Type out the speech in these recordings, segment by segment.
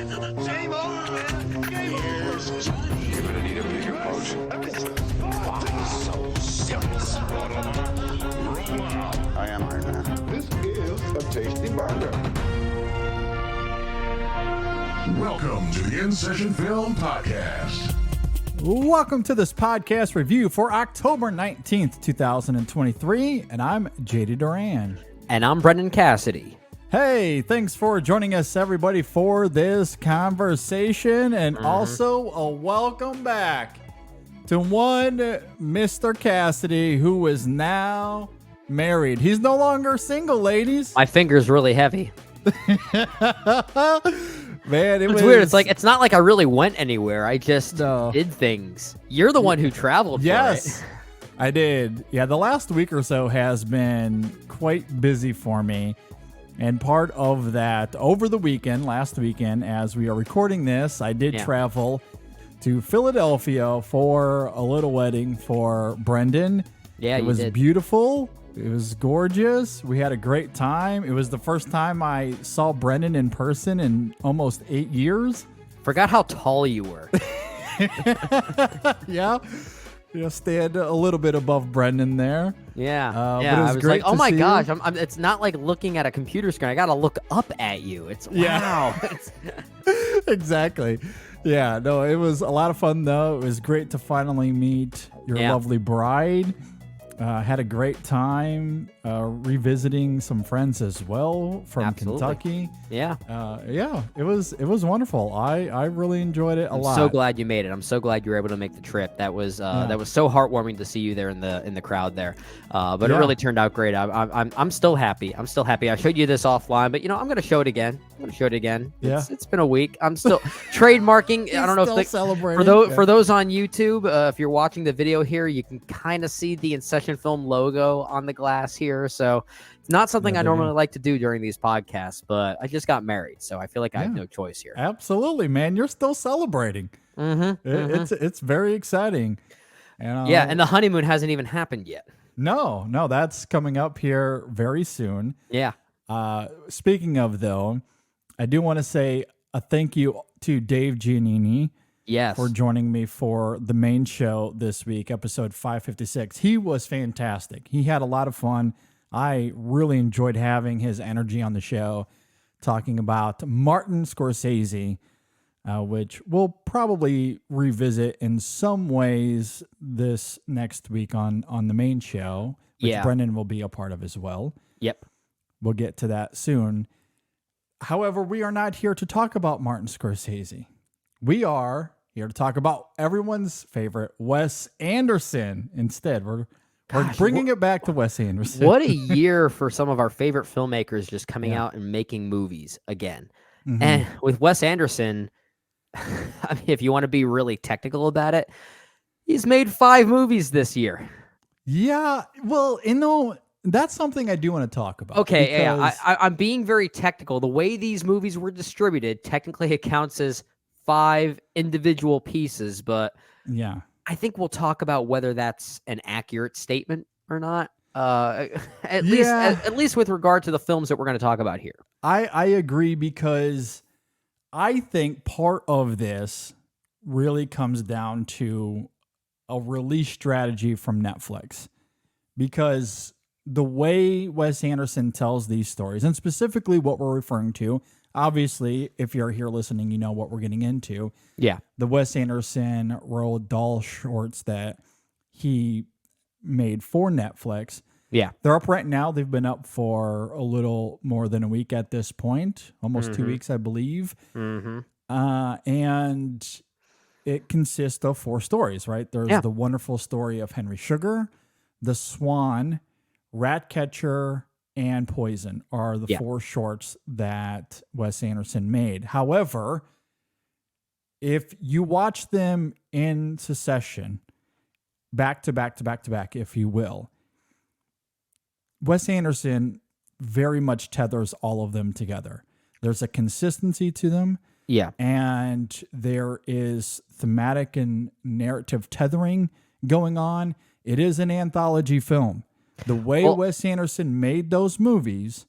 Game over, man. Game over. You're gonna need a bigger boat. So serious. I am Iron Man. This is a tasty burger. Welcome to the In Session Film Podcast. Welcome to this podcast review for October 19th, 2023, and I'm JD Duran. And I'm Brendan Cassidy. Hey, thanks for joining us, everybody, for this conversation, and also a welcome back to one Mr. Cassidy, who is now married. He's no longer single, ladies. My finger's really heavy. Man, It's weird. It's like it's not like I really went anywhere. I just No. did things. You're the one who traveled for Yes, it. I did. Yeah, the last week or so has been quite busy for me. And part of that, over the weekend, last weekend, as we are recording this, I did travel to Philadelphia for a little wedding for Brendan. Yeah, it was beautiful. It was gorgeous. We had a great time. It was the first time I saw Brendan in person in almost 8 years. Forgot how tall you were. Yeah. Stand a little bit above Brendan there. Yeah. But yeah. it was I was great like, oh to my see gosh. you. It's not like looking at a computer screen. I got to look up at you. It's wow. Exactly. Yeah, no, it was a lot of fun, though. It was great to finally meet your lovely bride. Had a great time revisiting some friends as well from Kentucky. Yeah. Yeah, it was wonderful. I really enjoyed it a lot. I'm so glad you made it. I'm so glad you were able to make the trip. That was so heartwarming to see you there in the crowd there. But it really turned out great. I'm still happy. I'm still happy. I showed you this offline, but I'm gonna show it again. Yeah. It's been a week. I'm still trademarking. I don't know if celebrating. for those on YouTube, if you're watching the video here, you can kind of see the In Session Film logo on the glass here. So it's not something I normally like to do during these podcasts, but I just got married, so I feel like I have no choice here. Absolutely, man. You're still celebrating. It's very exciting. And, and the honeymoon hasn't even happened yet. No, that's coming up here very soon. Yeah. Speaking of, though, I do want to say a thank you to Dave Giannini for joining me for the main show this week, episode 556. He was fantastic. He had a lot of fun. I really enjoyed having his energy on the show, talking about Martin Scorsese, which we'll probably revisit in some ways this next week on the main show, which Brendan will be a part of as well. Yep. We'll get to that soon. However, we are not here to talk about Martin Scorsese. We are here to talk about everyone's favorite, Wes Anderson. Instead, we're bringing it back to Wes Anderson. What a year for some of our favorite filmmakers just coming out and making movies again. And with Wes Anderson, I mean, if you want to be really technical about it, he's made 5 movies this year. Yeah, well, that's something I do want to talk about. Okay, I'm being very technical. The way these movies were distributed, technically it counts as 5 individual pieces, but I think we'll talk about whether that's an accurate statement or not. At least with regard to the films that we're going to talk about here. I agree, because I think part of this really comes down to a release strategy from Netflix, because the way Wes Anderson tells these stories, and specifically what we're referring to, obviously, if you're here listening, you know what we're getting into. Yeah. The Wes Anderson Roald Dahl shorts that he made for Netflix. Yeah. They're up right now. They've been up for a little more than a week at this point, almost 2 weeks, I believe. And it consists of 4 stories, right? There's the wonderful story of Henry Sugar, the SWAN, Ratcatcher, and Poison are the 4 shorts that Wes Anderson made. However, if you watch them in succession, back to back to back to back, if you will, Wes Anderson very much tethers all of them together. There's a consistency to them. Yeah. And there is thematic and narrative tethering going on. It is an anthology film. The way Wes Anderson made those movies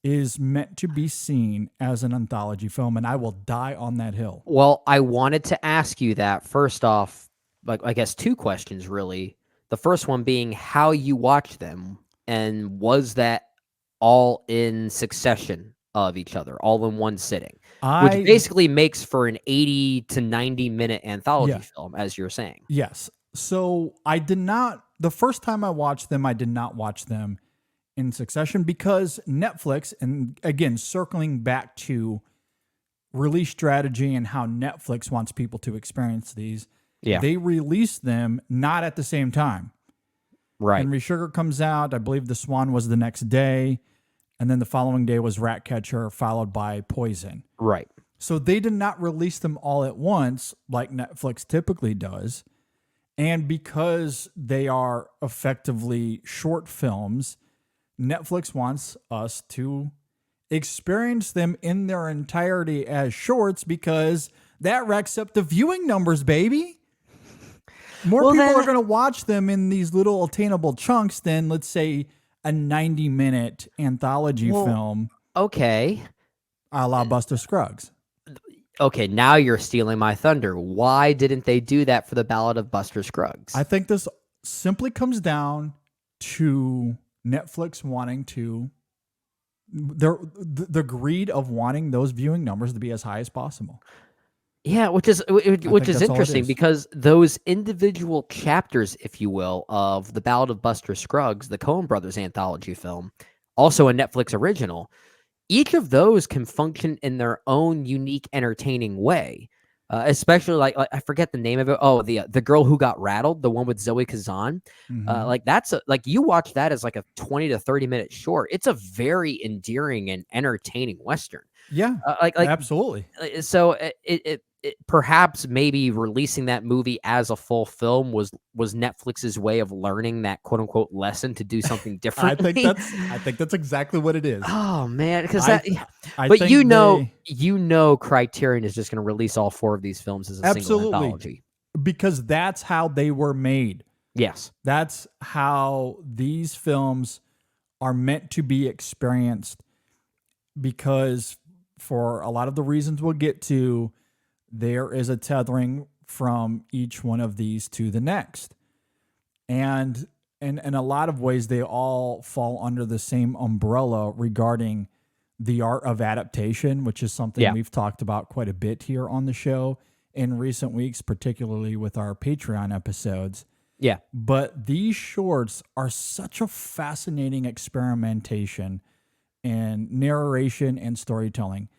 is meant to be seen as an anthology film, and I will die on that hill. Well, I wanted to ask you that. First off, like I guess 2 questions really. The first one being how you watched them, and was that all in succession of each other, all in one sitting, which basically makes for an 80 to 90 minute anthology film, as you're saying. Yes. So I did not, the first time I watched them, I did not watch them in succession because Netflix, and again, circling back to release strategy and how Netflix wants people to experience these, they release them not at the same time. Right. Henry Sugar comes out. I believe the Swan was the next day. And then the following day was Ratcatcher, followed by Poison. Right. So they did not release them all at once like Netflix typically does. And because they are effectively short films, Netflix wants us to experience them in their entirety as shorts because that racks up the viewing numbers, baby. More people are going to watch them in these little attainable chunks than, let's say, a 90-minute anthology film. Okay. A la Buster Scruggs. Okay, now you're stealing my thunder. Why didn't they do that for the Ballad of Buster Scruggs? I think this simply comes down to Netflix wanting to, the greed of wanting those viewing numbers to be as high as possible. Yeah, which is interesting because those individual chapters, if you will, of the Ballad of Buster Scruggs, the Coen Brothers anthology film, also a Netflix original, each of those can function in their own unique, entertaining way. Especially like I forget the name of it. Oh, the Girl Who Got Rattled, the one with Zoe Kazan. Like that's like you watch that as like a 20 to 30 minute short. It's a very endearing and entertaining Western. Yeah, like absolutely. So it perhaps maybe releasing that movie as a full film was Netflix's way of learning that quote unquote lesson to do something different. I think that's exactly what it is. Oh man, because but you know Criterion is just going to release all 4 of these films as a single anthology because that's how they were made. Yes, that's how these films are meant to be experienced. Because for a lot of the reasons we'll get to, there is a tethering from each one of these to the next. And in a lot of ways, they all fall under the same umbrella regarding the art of adaptation, which is something we've talked about quite a bit here on the show in recent weeks, particularly with our Patreon episodes. Yeah. But these shorts are such a fascinating experimentation in narration and storytelling.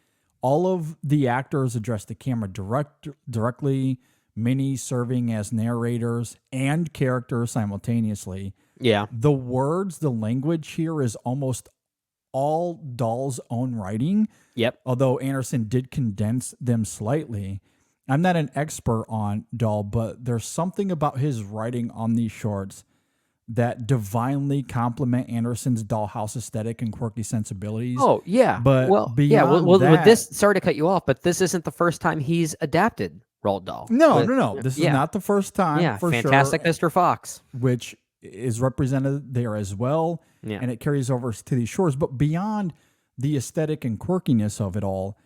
All of the actors address the camera directly, many serving as narrators and characters simultaneously. Yeah. The words, the language here is almost all Dahl's own writing. Yep. Although Anderson did condense them slightly. I'm not an expert on Dahl, but there's something about his writing on these shorts that divinely complement Anderson's dollhouse aesthetic and quirky sensibilities. Oh, yeah. But with this, sorry to cut you off, but this isn't the first time he's adapted Roald Dahl. No. This is not the first time. Yeah, for Fantastic sure, Mr. Fox. Which is represented there as well. Yeah. And it carries over to these shores. But beyond the aesthetic and quirkiness of it all,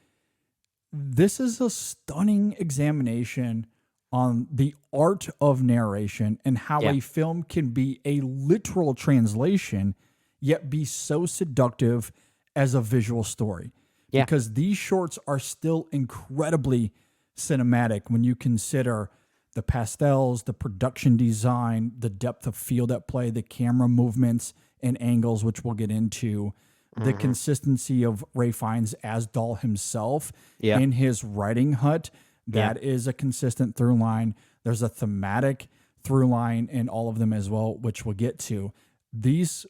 this is a stunning examination on the art of narration and how a film can be a literal translation, yet be so seductive as a visual story. Yeah. Because these shorts are still incredibly cinematic when you consider the pastels, the production design, the depth of field at play, the camera movements and angles, which we'll get into, the consistency of Ray Fiennes as Dahl himself in his writing hut. That is a consistent through line. There's a thematic through line in all of them as well, which we'll get to. These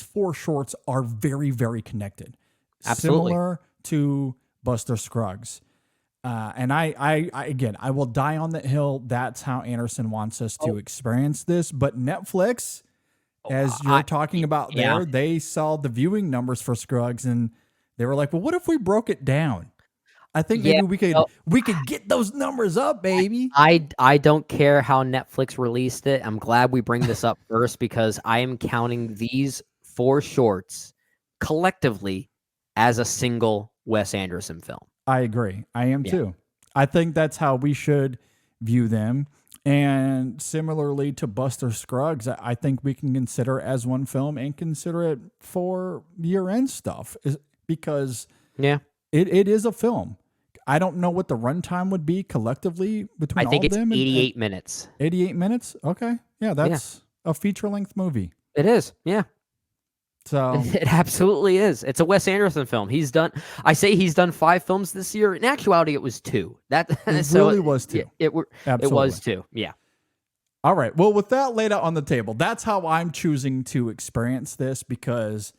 4 shorts are very, very connected. Absolutely. Similar to Buster Scruggs. And I will die on that hill. That's how Anderson wants us to experience this. But Netflix, as you're talking about there, they saw the viewing numbers for Scruggs and they were like, well, what if we broke it down? I think maybe we could get those numbers up, baby. I don't care how Netflix released it. I'm glad we bring this up first because I am counting these 4 shorts collectively as a single Wes Anderson film. I agree. I am too. I think that's how we should view them. And similarly to Buster Scruggs, I think we can consider it as one film and consider it for year-end stuff because it is a film. I don't know what the runtime would be collectively between all of them. I think it's 88 minutes. 88 minutes? Okay. Yeah, that's a feature-length movie. It is, yeah. So it absolutely is. It's a Wes Anderson film. He's done 5 films this year. In actuality, it was 2. Really was 2. It was 2. Yeah. All right. Well, with that laid out on the table, that's how I'm choosing to experience this because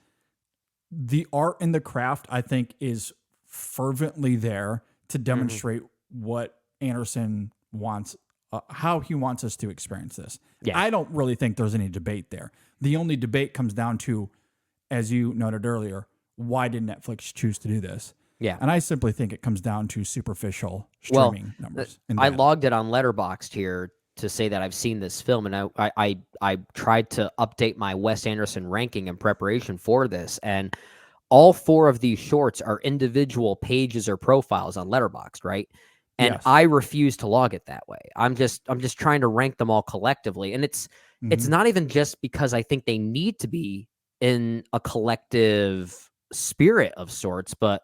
the art and the craft, I think, is fervently there to demonstrate what Anderson wants, how he wants us to experience this. Yeah. I don't really think there's any debate there. The only debate comes down to, as you noted earlier, why did Netflix choose to do this? Yeah. And I simply think it comes down to superficial streaming numbers. I logged it on Letterboxd here to say that I've seen this film, and I tried to update my Wes Anderson ranking in preparation for this, and all 4 of these shorts are individual pages or profiles on Letterboxd, right? And I refuse to log it that way. I'm just trying to rank them all collectively, and it's not even just because I think they need to be in a collective spirit of sorts, but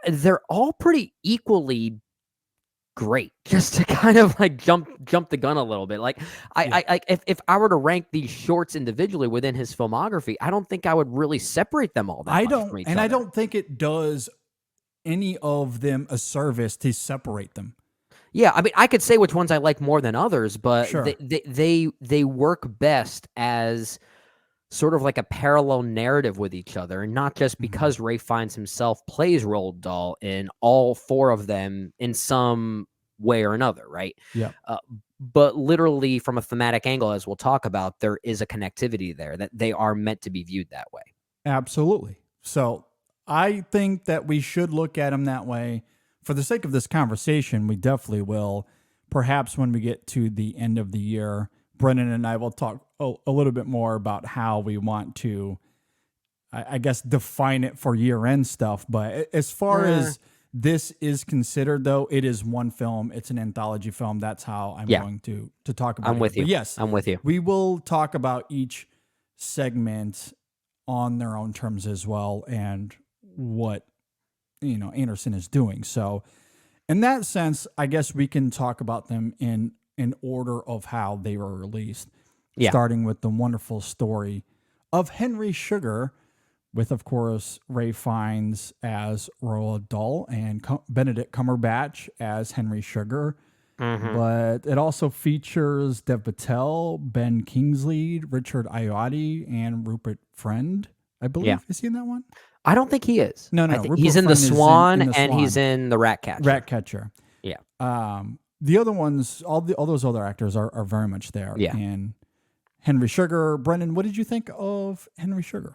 they're all pretty equally great. Just to kind of like jump the gun a little bit. Like if I were to rank these shorts individually within his filmography, I don't think I would really separate them all that much from each other. I don't think it does any of them a service to separate them. Yeah, I mean, I could say which ones I like more than others, but they work best as sort of like a parallel narrative with each other, and not just because Ray Fiennes himself plays Roald Dahl in all 4 of them in some way or another, right? Yeah. But literally from a thematic angle, as we'll talk about, there is a connectivity there that they are meant to be viewed that way. Absolutely. So I think that we should look at them that way. For the sake of this conversation, we definitely will. Perhaps when we get to the end of the year, Brennan and I will talk a little bit more about how we want to, I guess, define it for year-end stuff. But as far as this is considered, though, it is one film. It's an anthology film. That's how I'm going to talk about it. I'm with you. But yes, I'm with you. We will talk about each segment on their own terms as well and what, Anderson is doing. So in that sense, I guess we can talk about them in order of how they were released, starting with the wonderful story of Henry Sugar, with, of course, Ray Fiennes as Roald Dahl and Benedict Cumberbatch as Henry Sugar. But it also features Dev Patel, Ben Kingsley, Richard Ayoade, and Rupert Friend, I believe. Yeah. Is he in that one? I don't think he is. No. He's in the SWAN, and he's in the Ratcatcher. Ratcatcher. Yeah. The other ones, all those other actors are very much there. Yeah. And Henry Sugar, Brendan, what did you think of Henry Sugar?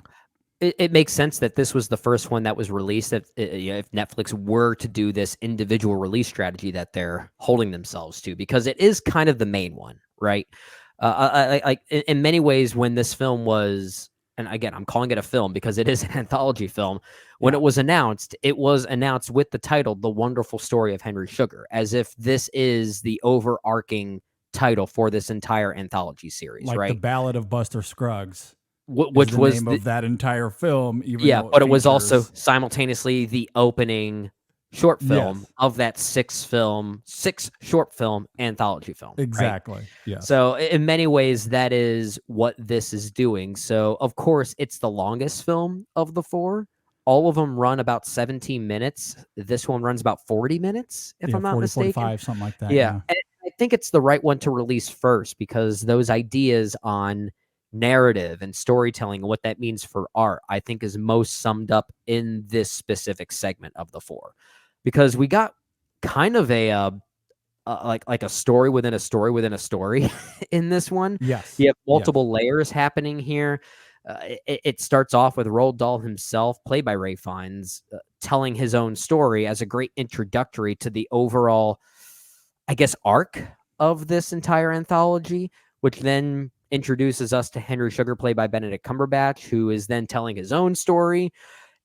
It makes sense that this was the first one that was released. That if Netflix were to do this individual release strategy that they're holding themselves to, because it is kind of the main one, right? In many ways, when this film was, and again, I'm calling it a film because it is an anthology film. When it was announced with the title, The Wonderful Story of Henry Sugar, as if this is the overarching title for this entire anthology series, like right? The Ballad of Buster Scruggs, which was the name of that entire film. But it was also simultaneously the opening short film of that 6 short film anthology film. Exactly. Right? Yeah. So in many ways, that is what this is doing. So of course, it's the longest film of the 4. All of them run about 17 minutes. This one runs about 40 minutes, if I'm not 40, mistaken. 45, something like that. Yeah. And I think it's the right one to release first, because those ideas on narrative and storytelling and what that means for art, I think, is most summed up in this specific segment of the 4. Because we got kind of a like a story within a story within a story in this one. Yes. You have multiple layers happening here. It starts off with Roald Dahl himself, played by Ray Fiennes, telling his own story as a great introductory to the overall, I guess, arc of this entire anthology, which then introduces us to Henry Sugar, played by Benedict Cumberbatch, who is then telling his own story.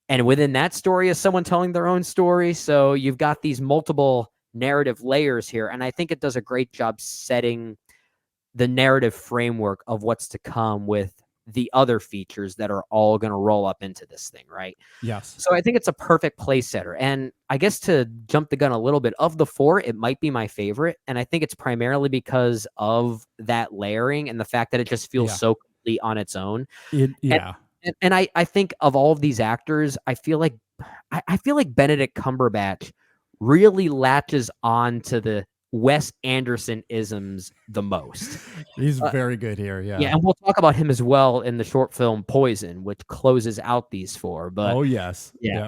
And within that story is someone telling their own story. So you've got these multiple narrative layers here. And I think it does a great job setting the narrative framework of what's to come with the other features that are all going to roll up into this thing, right? Yes. So I think it's a perfect place setter. And I guess to jump the gun a little bit, of the four, it might be my favorite. And I think it's primarily because of that layering and the fact that it just feels so complete on its own. And I think of all of these actors, I feel like Benedict Cumberbatch really latches on to the Wes Anderson isms the most. He's very good here. Yeah, and we'll talk about him as well in the short film Poison, which closes out these four. But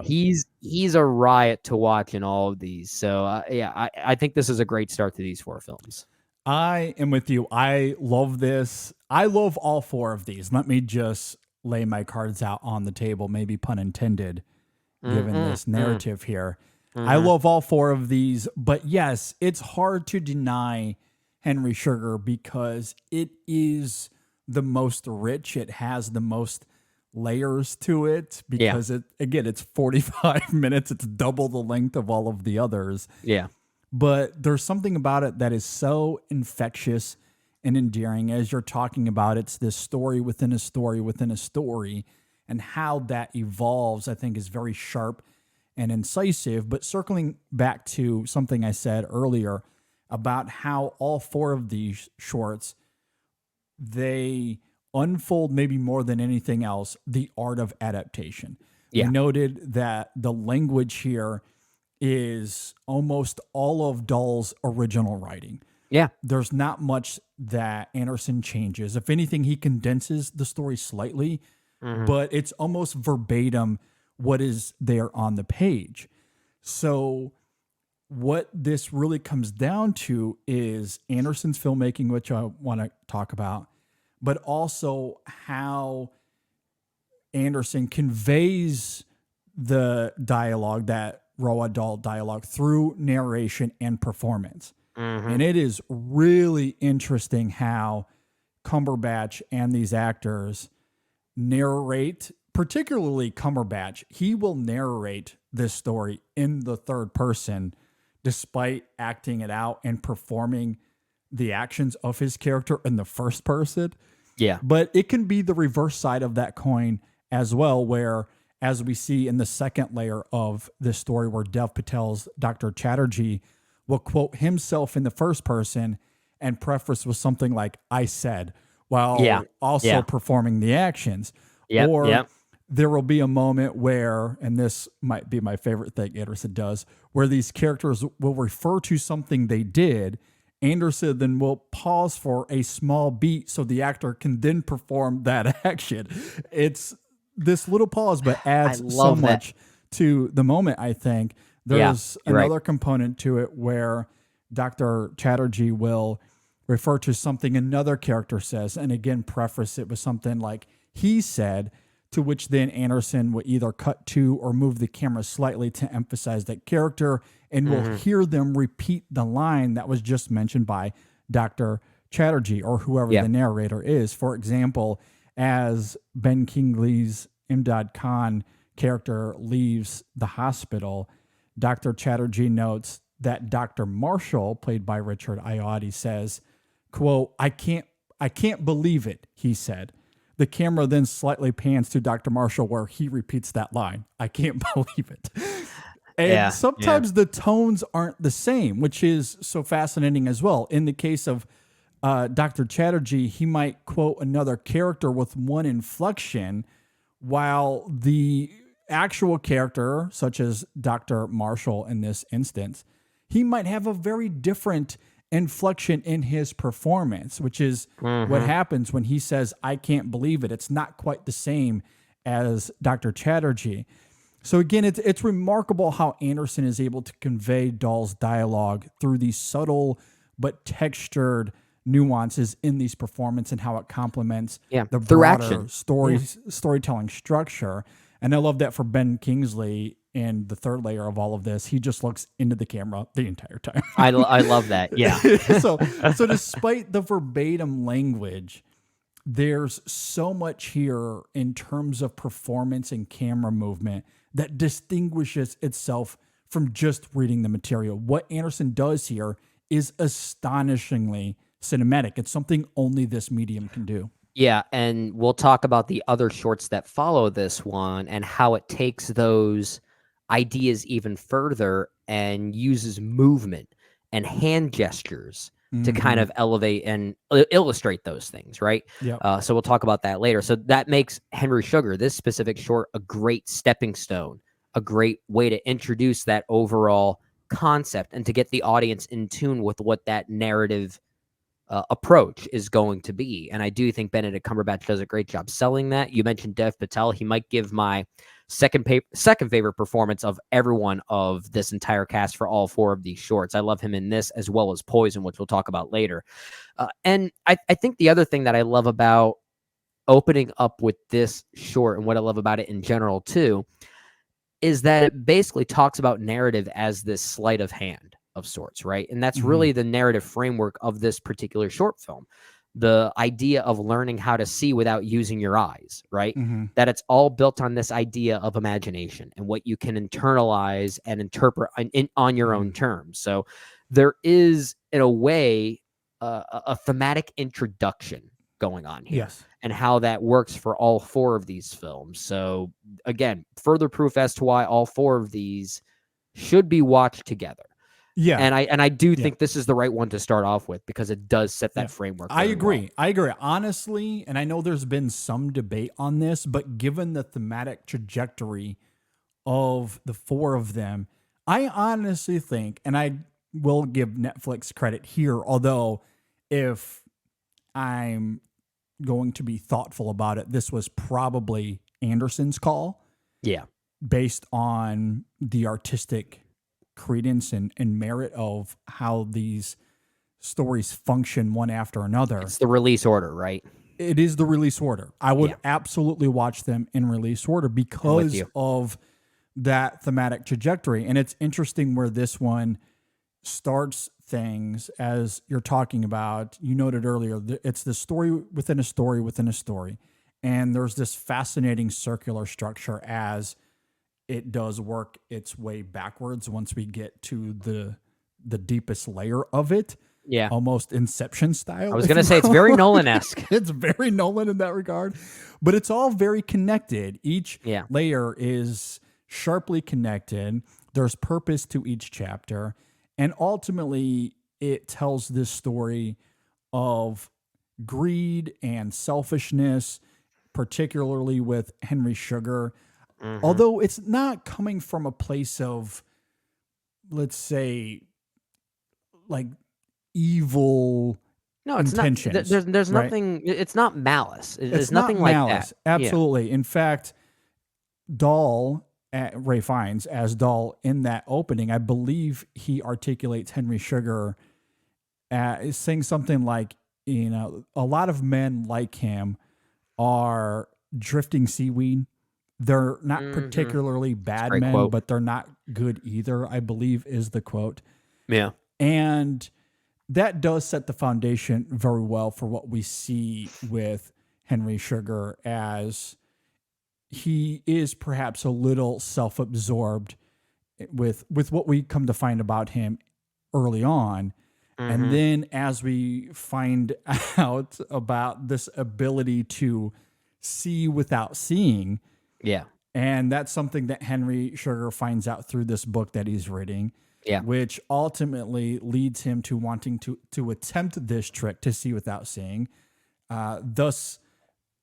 he's a riot to watch in all of these. So I think this is a great start to these four films. I am with you. I love this. I love all four of these. Let me just lay my cards out on the table, maybe pun intended, given this narrative here. I love all four of these, but yes, it's hard to deny Henry Sugar because it is the most rich. It has the most layers to it because it's 45 minutes. It's double the length of all of the others. Yeah. But there's something about it that is so infectious and endearing. As you're talking about, it's this story within a story within a story, and how that evolves, I think, is very sharp and incisive. But circling back to something I said earlier about how all four of these shorts, they unfold maybe more than anything else, the art of adaptation. I noted that the language here is almost all of Dahl's original writing. Yeah. There's not much that Anderson changes. If anything, he condenses the story slightly, but it's almost verbatim what is there on the page. So what this really comes down to is Anderson's filmmaking, which I want to talk about, but also how Anderson conveys the dialogue, that Roald Dahl dialogue, through narration and performance. And it is really interesting how Cumberbatch and these actors narrate, particularly Cumberbatch. He will narrate this story in the third person, despite acting it out and performing the actions of his character in the first person. Yeah. But it can be the reverse side of that coin as well, where, as we see in the second layer of this story, where Dev Patel's Dr. Chatterjee will quote himself in the first person and preface with something like, "I said," while also performing the actions. There will be a moment where, and this might be my favorite thing Anderson does, where these characters will refer to something they did. Anderson then will pause for a small beat so the actor can then perform that action. It's this little pause, but adds so much to the moment, I think. There's another component to it where Dr. Chatterjee will refer to something another character says, and again, preface it with something like, "He said," to which then Anderson will either cut to or move the camera slightly to emphasize that character, and we'll hear them repeat the line that was just mentioned by Dr. Chatterjee or whoever the narrator is. For example, as Ben Kingsley's Imdad Khan character leaves the hospital, Dr. Chatterjee notes that Dr. Marshall, played by Richard Ayoade, says, quote, I can't believe it," he said. The camera then slightly pans to Dr. Marshall where he repeats that line, "I can't believe it." And sometimes the tones aren't the same, which is so fascinating as well. In the case of Dr. Chatterjee, he might quote another character with one inflection, while the actual character, such as Dr. Marshall in this instance, he might have a very different inflection in his performance, which is what happens when he says, "I can't believe it." It's not quite the same as Dr. Chatterjee. So again, it's remarkable how Anderson is able to convey Dahl's dialogue through these subtle but textured nuances in these performances, and how it complements the broader storytelling structure. And I love that for Ben Kingsley in the third layer of all of this, he just looks into the camera the entire time. I love that. Yeah. So despite the verbatim language, there's so much here in terms of performance and camera movement that distinguishes itself from just reading the material. What Anderson does here is astonishingly cinematic. It's something only this medium can do. Yeah, and we'll talk about the other shorts that follow this one and how it takes those ideas even further and uses movement and hand gestures to kind of elevate and illustrate those things, right? Yeah. So we'll talk about that later. So that makes Henry Sugar, this specific short, a great stepping stone, a great way to introduce that overall concept and to get the audience in tune with what that narrative approach is going to be. And I do think Benedict Cumberbatch does a great job selling that. You mentioned Dev Patel. He might give my second favorite performance of everyone of this entire cast for all 4 of these shorts. I love him in this as well as Poison, which we'll talk about later. And I think the other thing that I love about opening up with this short and what I love about it in general too is that it basically talks about narrative as this sleight of hand of sorts, right? And that's really the narrative framework of this particular short film. The idea of learning how to see without using your eyes, right? That it's all built on this idea of imagination and what you can internalize and interpret on your own terms. So there is, in a way, a thematic introduction going on here. Yes. And how that works for all 4 of these films. So again, further proof as to why all 4 of these should be watched together. Yeah. And I do think this is the right one to start off with because it does set that framework. I agree. I agree. Honestly, and I know there's been some debate on this, but given the thematic trajectory of the 4 of them, I honestly think, and I will give Netflix credit here, although if I'm going to be thoughtful about it, this was probably Anderson's call. Yeah. Based on the artistic credence and merit of how these stories function one after another. It's the release order, right? It is the release order. I would absolutely watch them in release order because of that thematic trajectory. And it's interesting where this one starts things, as you're talking about. You noted earlier, it's the story within a story within a story. And there's this fascinating circular structure as it does work its way backwards once we get to the deepest layer of it. Yeah. Almost Inception style. I was going to say it's very Nolan-esque. It's very Nolan in that regard. But it's all very connected. Each layer is sharply connected. There's purpose to each chapter. And ultimately, it tells this story of greed and selfishness, particularly with Henry Sugar. Although it's not coming from a place of, let's say, like evil intentions. Not. There's nothing. It's not malice. It's nothing like malice. that. Absolutely. In fact, Dahl, Ray Fiennes as Dahl in that opening, I believe he articulates Henry Sugar as saying something like, a lot of men like him are drifting seaweed. They're not particularly bad men, quote. But they're not good either, I believe is the quote. Yeah. And that does set the foundation very well for what we see with Henry Sugar, as he is perhaps a little self-absorbed with what we come to find about him early on. And then as we find out about this ability to see without seeing, and that's something that Henry Sugar finds out through this book that he's reading, which ultimately leads him to wanting to attempt this trick to see without seeing, thus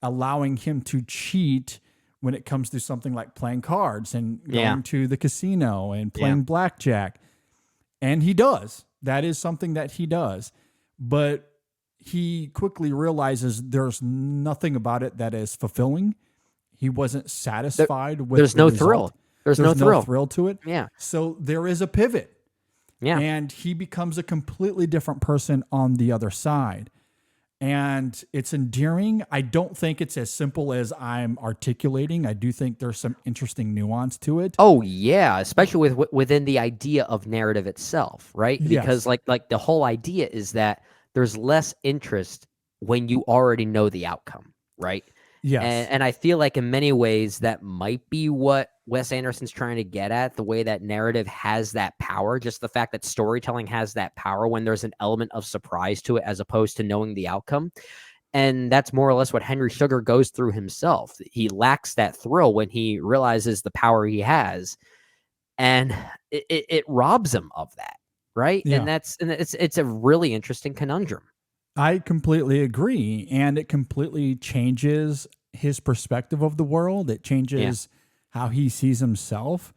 allowing him to cheat when it comes to something like playing cards and going to the casino and playing blackjack. And he does. That is something that he does. But he quickly realizes there's nothing about it that is fulfilling. He wasn't satisfied with There's no thrill. There's no thrill to it. Yeah. So there is a pivot. Yeah. And he becomes a completely different person on the other side. And it's endearing. I don't think it's as simple as I'm articulating. I do think there's some interesting nuance to it. Oh yeah, especially within the idea of narrative itself, right? Because like the whole idea is that there's less interest when you already know the outcome, right? Yes. And I feel like in many ways that might be what Wes Anderson's trying to get at, the way that narrative has that power, just the fact that storytelling has that power when there's an element of surprise to it as opposed to knowing the outcome. And that's more or less what Henry Sugar goes through himself. He lacks that thrill when he realizes the power he has, and it robs him of that, right? Yeah. And it's a really interesting conundrum. I completely agree, and it completely changes his perspective of the world. It changes how he sees himself,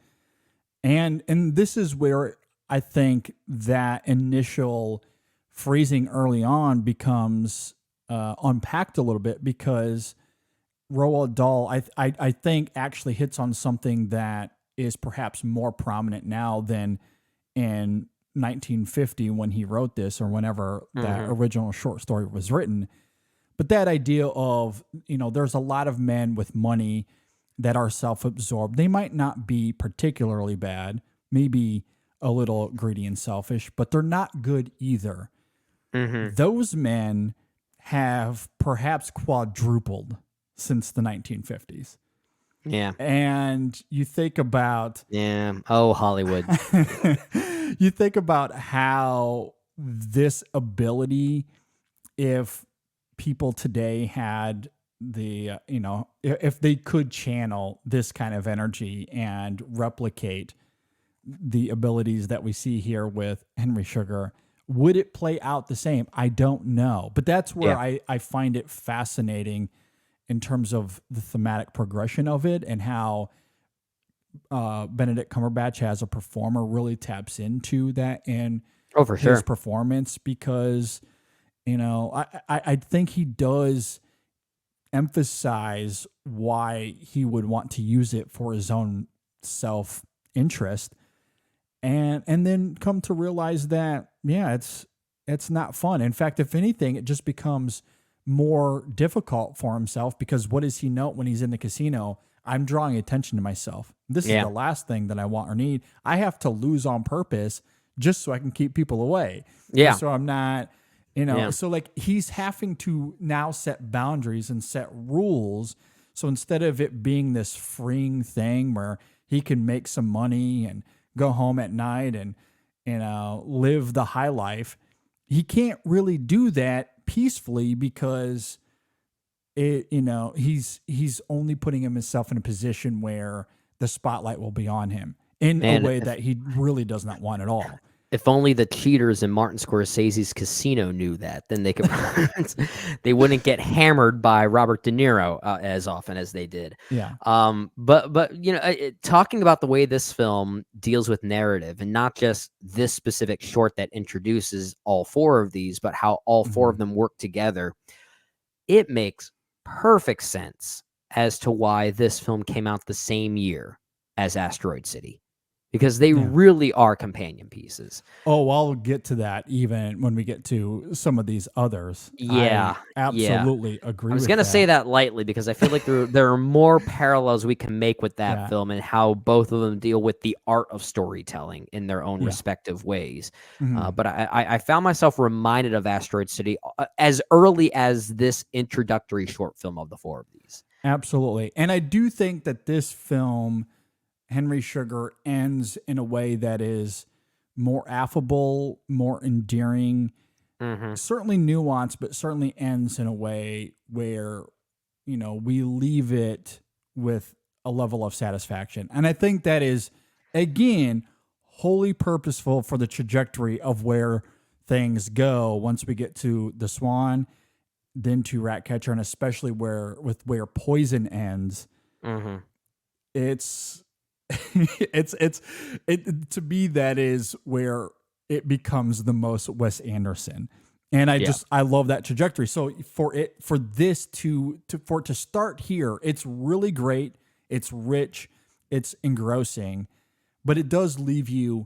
and this is where I think that initial phrasing early on becomes unpacked a little bit, because Roald Dahl, I think, actually hits on something that is perhaps more prominent now than in 1950 when he wrote this, or whenever that original short story was written. But that idea of, there's a lot of men with money that are self-absorbed. They might not be particularly bad, maybe a little greedy and selfish, but they're not good either. Those men have perhaps quadrupled since the 1950s. Yeah. And you think about... Oh, Hollywood. You think about how this ability, if people today had the, if they could channel this kind of energy and replicate the abilities that we see here with Henry Sugar, would it play out the same? I don't know. But that's where I find it fascinating in terms of the thematic progression of it, and how Benedict Cumberbatch as a performer really taps into that in his performance, because, I think he does emphasize why he would want to use it for his own self-interest, and then come to realize that, it's not fun. In fact, if anything, it just becomes more difficult for himself, because what does he note when he's in the casino? I'm drawing attention to myself. This is the last thing that I want or need. I have to lose on purpose just so I can keep people away. Yeah. So I'm not, so like he's having to now set boundaries and set rules. So instead of it being this freeing thing where he can make some money and go home at night and, live the high life, he can't really do that peacefully, because he's only putting himself in a position where the spotlight will be on him in a way that he really does not want at all. If only the cheaters in Martin Scorsese's Casino knew that, then they could they wouldn't get hammered by Robert De Niro as often as they did. Yeah. But talking about the way this film deals with narrative, and not just this specific short that introduces all four of these, but how all four of them work together, it makes perfect sense as to why this film came out the same year as Asteroid City, because they really are companion pieces. Oh, I'll get to that even when we get to some of these others. Yeah, I absolutely agree. I was going to say that lightly, because I feel like there are more parallels we can make with that film, and how both of them deal with the art of storytelling in their own respective ways. But I found myself reminded of Asteroid City as early as this introductory short film of the four of these. Absolutely. And I do think that this film, Henry Sugar, ends in a way that is more affable, more endearing, certainly nuanced, but certainly ends in a way where, we leave it with a level of satisfaction. And I think that is, again, wholly purposeful for the trajectory of where things go once we get to the Swan, then to Ratcatcher, and especially where Poison ends. It's to me, that is where it becomes the most Wes Anderson. And I love that trajectory. So for it to start here, it's really great. It's rich, it's engrossing, but it does leave you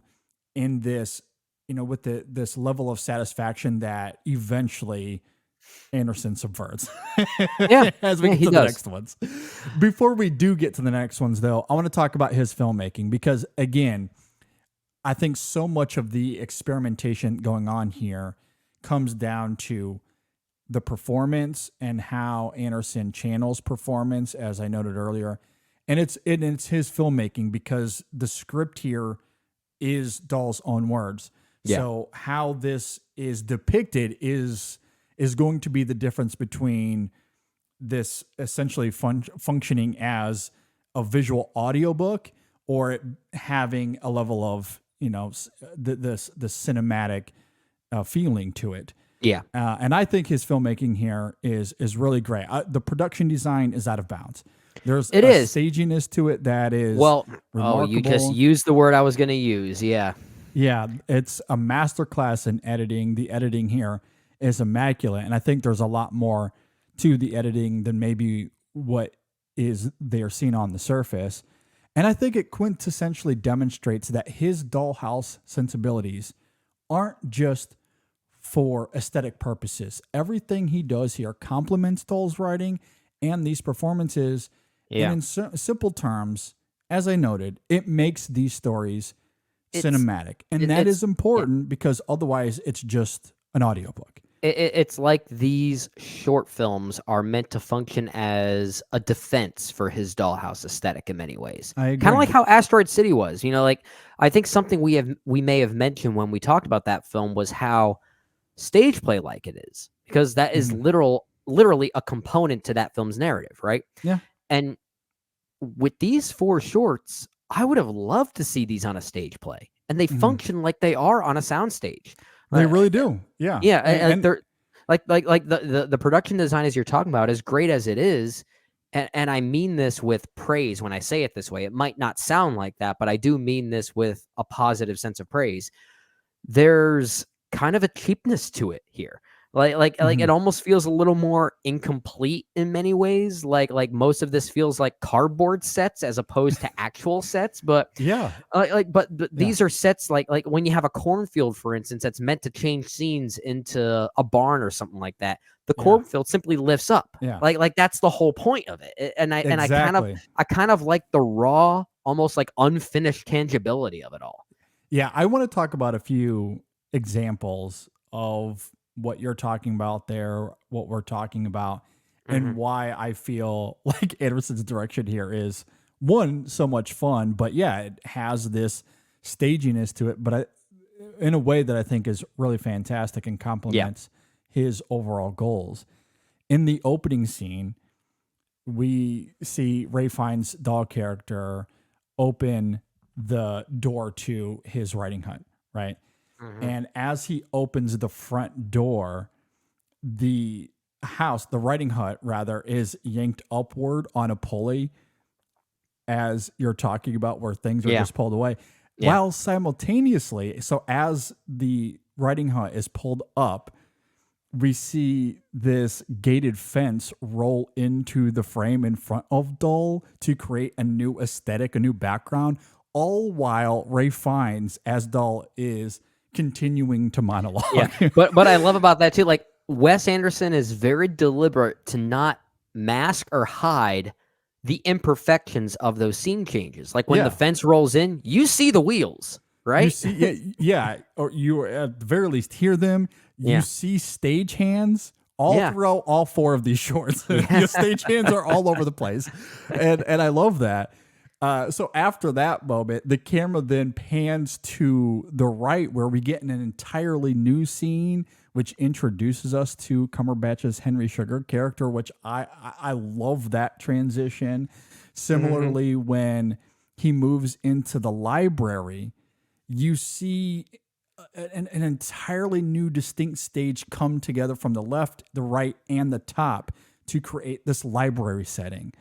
in this, with this level of satisfaction that eventually Anderson subverts. As we get to the next ones. Before we do get to the next ones, though, I want to talk about his filmmaking, because, again, I think so much of the experimentation going on here comes down to the performance and how Anderson channels performance, as I noted earlier. And it's his filmmaking, because the script here is Dahl's own words. Yeah. So how this is depicted is going to be the difference between this essentially functioning as a visual audiobook or it having a level of, the cinematic feeling to it. Yeah. And I think his filmmaking here is really great. The production design is out of bounds. There's staginess to it that is remarkable. You just used the word I was going to use. Yeah. Yeah, it's a masterclass in editing. The editing here is immaculate, and I think there's a lot more to the editing than maybe what is they're seen on the surface. And I think it quintessentially demonstrates that his dollhouse sensibilities aren't just for aesthetic purposes. Everything he does here complements Dahl's writing and these performances. Yeah. And in simple terms, as I noted, it makes these stories cinematic. And that is important because otherwise it's just an audiobook. It's like these short films are meant to function as a defense for his dollhouse aesthetic in many ways. I agree. Kind of like how Asteroid City was. Like I think something we may have mentioned when we talked about that film was how stage play like it is, because that is literally a component to that film's narrative, right? Yeah. And with these 4 shorts, I would have loved to see these on a stage play, and they function like they are on a soundstage. They really do. Yeah. Yeah. And they're like the production design, as you're talking about, as great as it is. And I mean this with praise when I say it this way. It might not sound like that, but I do mean this with a positive sense of praise. There's kind of a cheapness to it here. Like it almost feels a little more incomplete in many ways. Like most of this feels like cardboard sets as opposed to actual sets. But yeah, but these are sets like when you have a cornfield, for instance, that's meant to change scenes into a barn or something like that. The cornfield simply lifts up. Yeah. Like that's the whole point of it. And I kind of like the raw, almost like unfinished tangibility of it all. Yeah, I want to talk about a few examples of what you're talking about there, what we're talking about, and why I feel like Anderson's direction here is, one, so much fun, but yeah, it has this staginess to it, but in a way that I think is really fantastic and complements his overall goals. In the opening scene, we see Ray Fiennes' Dahl character open the door to his writing hut, right? And as he opens the front door, the writing hut rather, is yanked upward on a pulley, as you're talking about, where things are just pulled away. While simultaneously, so as the writing hut is pulled up, we see this gated fence roll into the frame in front of Dahl to create a new aesthetic, a new background, all while Ray Fiennes, as Dahl, is continuing to monologue. Yeah, but I love about that too, like Wes Anderson is very deliberate to not mask or hide the imperfections of those scene changes. Like when the fence rolls in, you see the wheels, right? You see, or you at the very least hear them. You see stage hands all throughout all 4 of these shorts. Your stage hands are all over the place, and I love that. So after that moment, the camera then pans to the right, where we get an entirely new scene, which introduces us to Cumberbatch's Henry Sugar character, which I love that transition. Similarly, when he moves into the library, you see an entirely new distinct stage come together from the left, the right, and the top to create this library setting.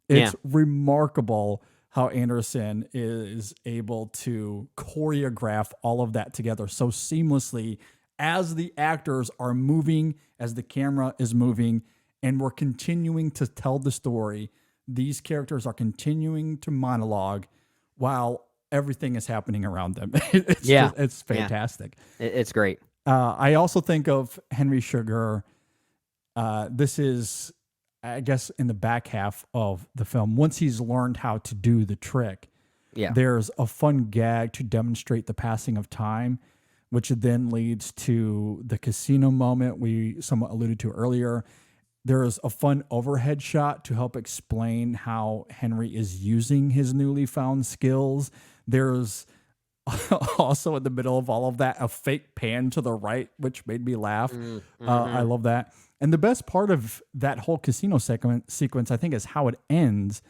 It's remarkable how Anderson is able to choreograph all of that together so seamlessly as the actors are moving, as the camera is moving, and we're continuing to tell the story. These characters are continuing to monologue while everything is happening around them. It's fantastic. It's great. I also think of Henry Sugar. This is, I guess, in the back half of the film, once he's learned how to do the trick, there's a fun gag to demonstrate the passing of time which then leads to the casino moment we somewhat alluded to earlier. There's a fun overhead shot to help explain how Henry is using his newly found skills. There's also in the middle of all of that, a fake pan to the right, which made me laugh. I love that. And the best part of that whole casino sequence, I think, is how it ends,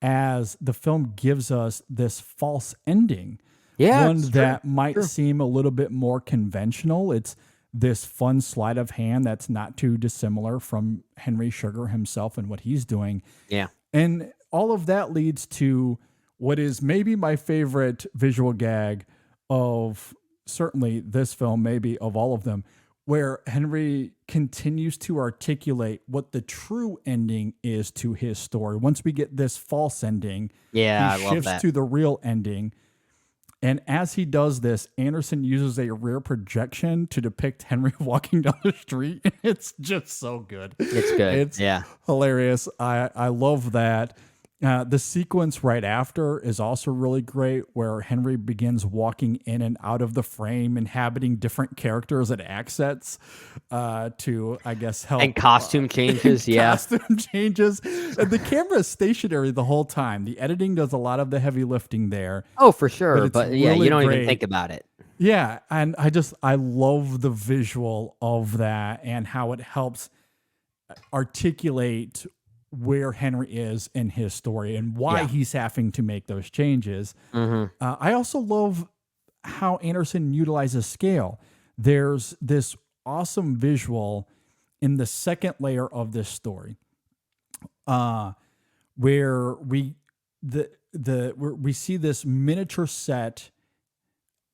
as the film gives us this false ending. Yeah, one that might seem a little bit more conventional. It's this fun sleight of hand that's not too dissimilar from Henry Sugar himself and what he's doing. Yeah. And all of that leads to what is maybe my favorite visual gag of certainly this film, maybe of all of them, where Henry continues to articulate what the true ending is to his story. Once we get this false ending, he shifts to the real ending. And as he does this, Anderson uses a rear projection to depict Henry walking down the street. It's just so good. It's good. It's hilarious. I love that. The sequence right after is also really great, where Henry begins walking in and out of the frame, inhabiting different characters and accents to, I guess, help. And costume changes, Costume changes. And the camera is stationary the whole time. The editing does a lot of the heavy lifting there. Oh, for sure. But yeah, really you don't great. even think about it. Yeah, and I love the visual of that and how it helps articulate where Henry is in his story and why he's having to make those changes. I also love how Anderson utilizes scale. There's this awesome visual in the second layer of this story, where we see this miniature set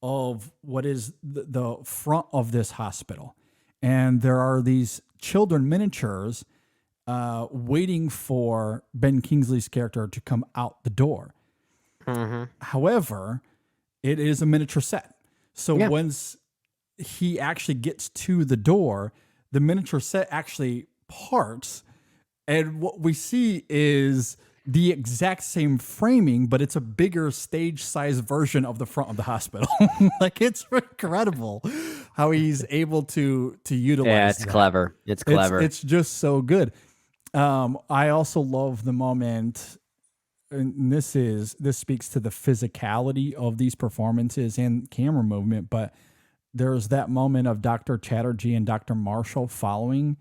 of what is the front of this hospital, and there are these children miniatures waiting for Ben Kingsley's character to come out the door. However, it is a miniature set. So once he actually gets to the door, the miniature set actually parts. And what we see is the exact same framing, but it's a bigger stage size version of the front of the hospital. Like, it's incredible how he's able to utilize. Yeah, it's clever. It's clever. It's just so good. I also love the moment, and this speaks to the physicality of these performances and camera movement, but there's that moment of Dr. Chatterjee and Dr. Marshall following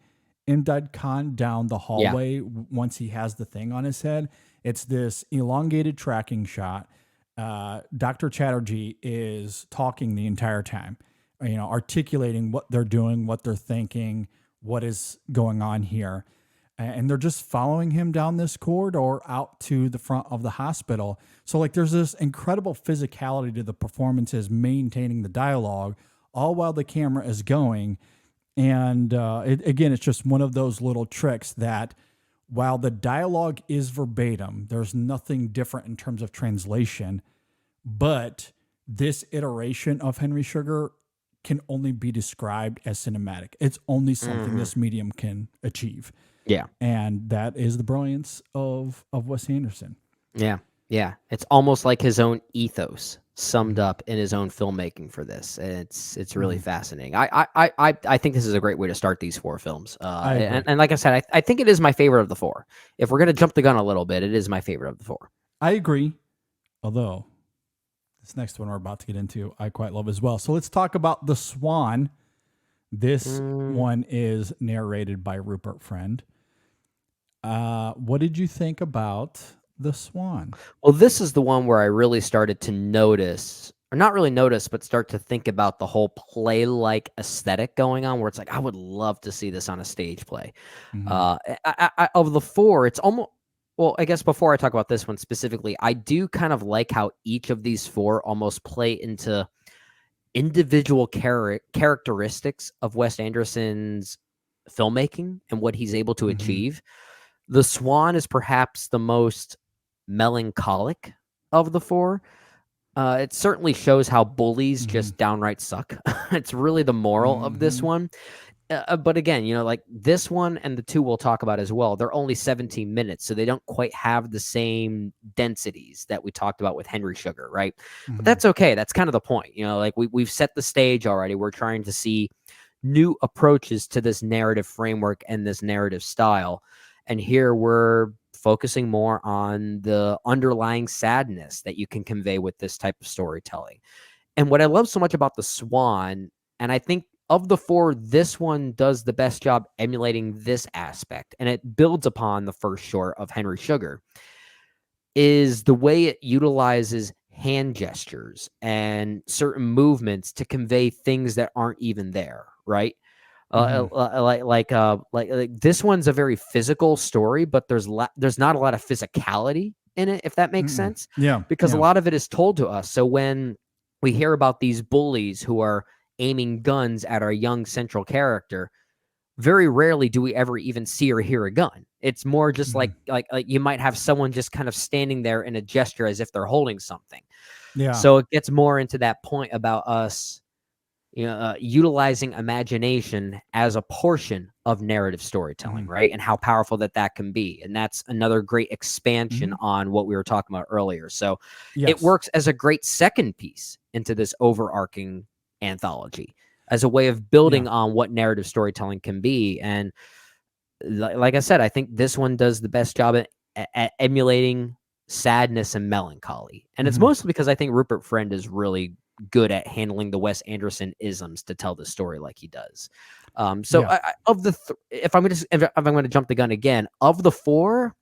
Imdad Khan down the hallway once he has the thing on his head. It's this elongated tracking shot. Dr. Chatterjee is talking the entire time, articulating what they're doing, what they're thinking, what is going on here. And they're just following him down this corridor out to the front of the hospital. So, like, there's this incredible physicality to the performances, maintaining the dialogue, all while the camera is going. And it's just one of those little tricks that, while the dialogue is verbatim, there's nothing different in terms of translation. But this iteration of Henry Sugar can only be described as cinematic. It's only something this medium can achieve. Yeah. And that is the brilliance of Wes Anderson. Yeah. Yeah. It's almost like his own ethos summed up in his own filmmaking for this. And it's really fascinating. I think this is a great way to start these four films. And like I said, I think it is my favorite of the four. If we're going to jump the gun a little bit, it is my favorite of the four. I agree. Although this next one we're about to get into, I quite love as well. So let's talk about The Swan. This one is narrated by Rupert Friend. What did you think about The Swan? Well, this is the one where I really started to notice, or not really notice, but start to think about the whole play-like aesthetic going on, where it's like, I would love to see this on a stage play. Of the four, it's almost, well, I guess before I talk about this one specifically, I do kind of like how each of these four almost play into individual characteristics of Wes Anderson's filmmaking and what he's able to achieve. The Swan is perhaps the most melancholic of the four. It certainly shows how bullies just downright suck. It's really the moral of this one. But again, like this one and the two we'll talk about as well, they're only 17 minutes, so they don't quite have the same densities that we talked about with Henry Sugar, right? Mm-hmm. But that's okay. That's kind of the point. Like we've set the stage already. We're trying to see new approaches to this narrative framework and this narrative style. And here we're focusing more on the underlying sadness that you can convey with this type of storytelling. And what I love so much about the Swan, and I think of the four, this one does the best job emulating this aspect, and it builds upon the first short of Henry Sugar, is the way it utilizes hand gestures and certain movements to convey things that aren't even there, right? Like this one's a very physical story, but there's not a lot of physicality in it, if that makes sense. Yeah, because a lot of it is told to us. So when we hear about these bullies who are aiming guns at our young central character, very rarely do we ever even see or hear a gun. It's more just like you might have someone just kind of standing there in a gesture as if they're holding something. Yeah. So it gets more into that point about us, utilizing imagination as a portion of narrative storytelling, right? And how powerful that can be. And that's another great expansion on what we were talking about earlier. So it works as a great second piece into this overarching anthology, as a way of building on what narrative storytelling can be. And like I said, I think this one does the best job at emulating sadness and melancholy. And it's mostly because I think Rupert Friend is really good at handling the Wes Anderson isms to tell the story like he does. If I'm going to jump the gun again, of the four,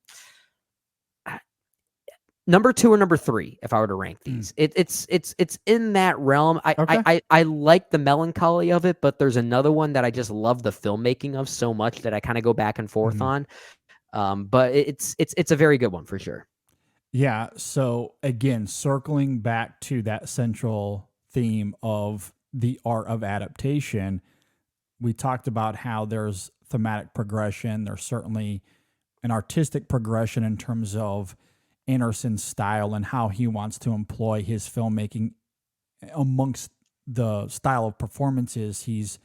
number 2 or number 3, if I were to rank these, it's in that realm. I like the melancholy of it, but there's another one that I just love the filmmaking of so much that I kind of go back and forth on. But it's a very good one for sure. Yeah. So again, circling back to that central theme of the art of adaptation, we talked about how there's thematic progression. There's certainly an artistic progression in terms of Anderson's style and how he wants to employ his filmmaking amongst the style of performances he's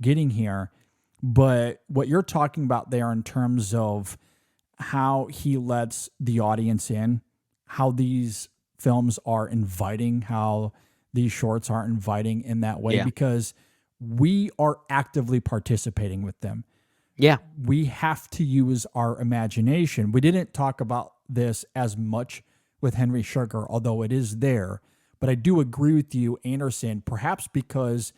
getting here. But what you're talking about there in terms of how he lets the audience in, how these films are inviting, how these shorts are inviting in that way, because we are actively participating with them. Yeah. We have to use our imagination. We didn't talk about this as much with Henry Sugar, although it is there. But I do agree with you, Anderson, perhaps because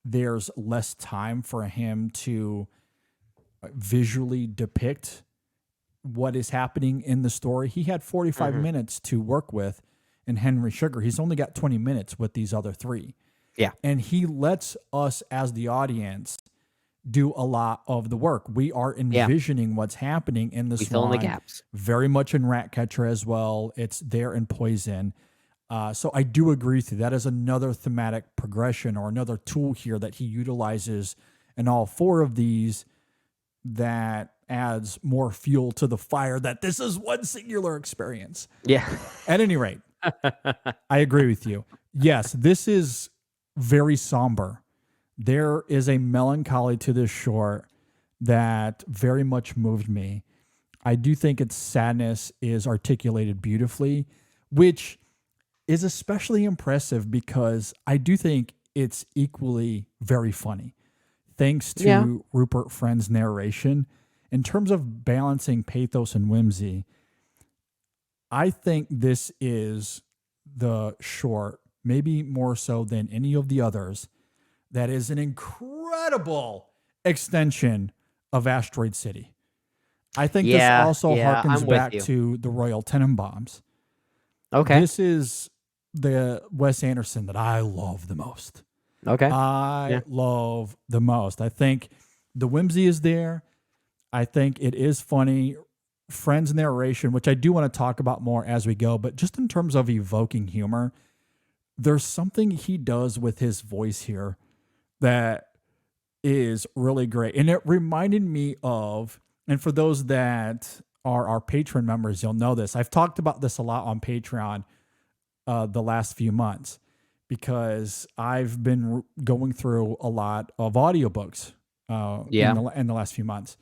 there's less time for him to visually depict what is happening in the story. He had 45 minutes to work with in Henry Sugar. He's only got 20 minutes with these other 3. Yeah. And he lets us as the audience do a lot of the work. We are envisioning what's happening in the Swan. Fill in the gaps. Very much in Ratcatcher as well. It's there in Poison. So I do agree with you. That is another thematic progression or another tool here that he utilizes in all 4 of these that adds more fuel to the fire that this is one singular experience. Yeah. At any rate, I agree with you. Yes, this is very somber. There is a melancholy to this short that very much moved me. I do think its sadness is articulated beautifully, which is especially impressive because I do think it's equally very funny. Thanks to Rupert Friend's narration, in terms of balancing pathos and whimsy, I think this is the short, maybe more so than any of the others, that is an incredible extension of Asteroid City. I think this also harkens back to the Royal Tenenbaums. Okay. This is the Wes Anderson that I love the most. Okay. I love the most. I think the whimsy is there. I think it is funny. Friend's narration, which I do want to talk about more as we go, but just in terms of evoking humor, there's something he does with his voice here that is really great. And it reminded me of, and for those that are our Patreon members, you'll know this. I've talked about this a lot on Patreon the last few months because I've been going through a lot of audiobooks in the last few months.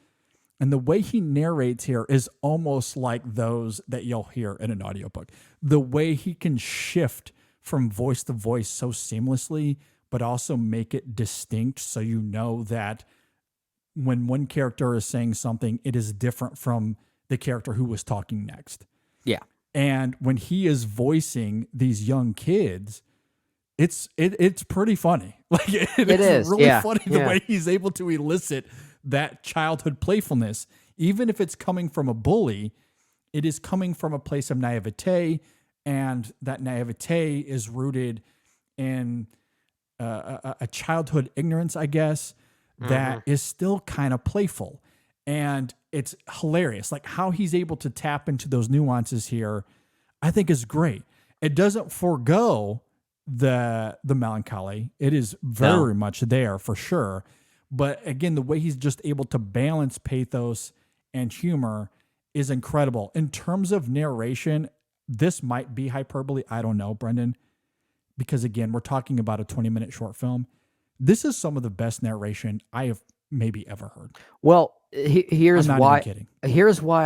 And the way he narrates here is almost like those that you'll hear in an audiobook. The way he can shift from voice to voice so seamlessly, but also make it distinct so you know that when one character is saying something, it is different from the character who was talking next. Yeah. And when he is voicing these young kids, it's pretty funny. Like it is really funny the way he's able to elicit that childhood playfulness. Even if it's coming from a bully, it is coming from a place of naivete, and that naivete is rooted in a childhood ignorance, I guess, that is still kind of playful. And it's hilarious. Like how he's able to tap into those nuances here, I think is great. It doesn't forego the melancholy. It is very much there for sure. But again, the way he's just able to balance pathos and humor is incredible. In terms of narration, this might be hyperbole. I don't know, Brendan, because again, we're talking about a 20-minute short film. This is some of the best narration I have maybe ever heard. Well, here's why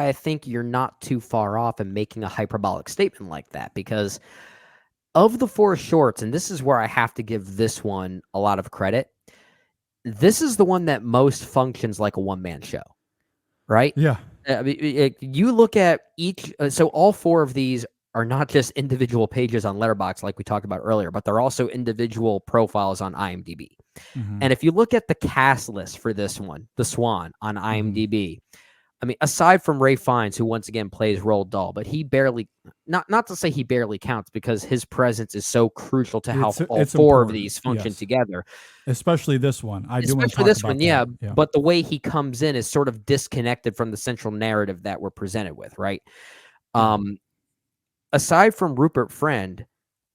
I think you're not too far off in making a hyperbolic statement like that, because of the 4 shorts, and this is where I have to give this one a lot of credit, this is the one that most functions like a one-man show, right? Yeah. You look at each, so all 4 of these are not just individual pages on Letterboxd like we talked about earlier, but they're also individual profiles on IMDb. And if you look at the cast list for this one, the SWAN on IMDb, I mean, aside from Ralph Fiennes, who once again plays Roald Dahl, but he barely, not to say he barely counts, because his presence is so crucial to how all 4 of these function together. Especially this one. Yeah. But the way he comes in is sort of disconnected from the central narrative that we're presented with, right? Aside from Rupert Friend,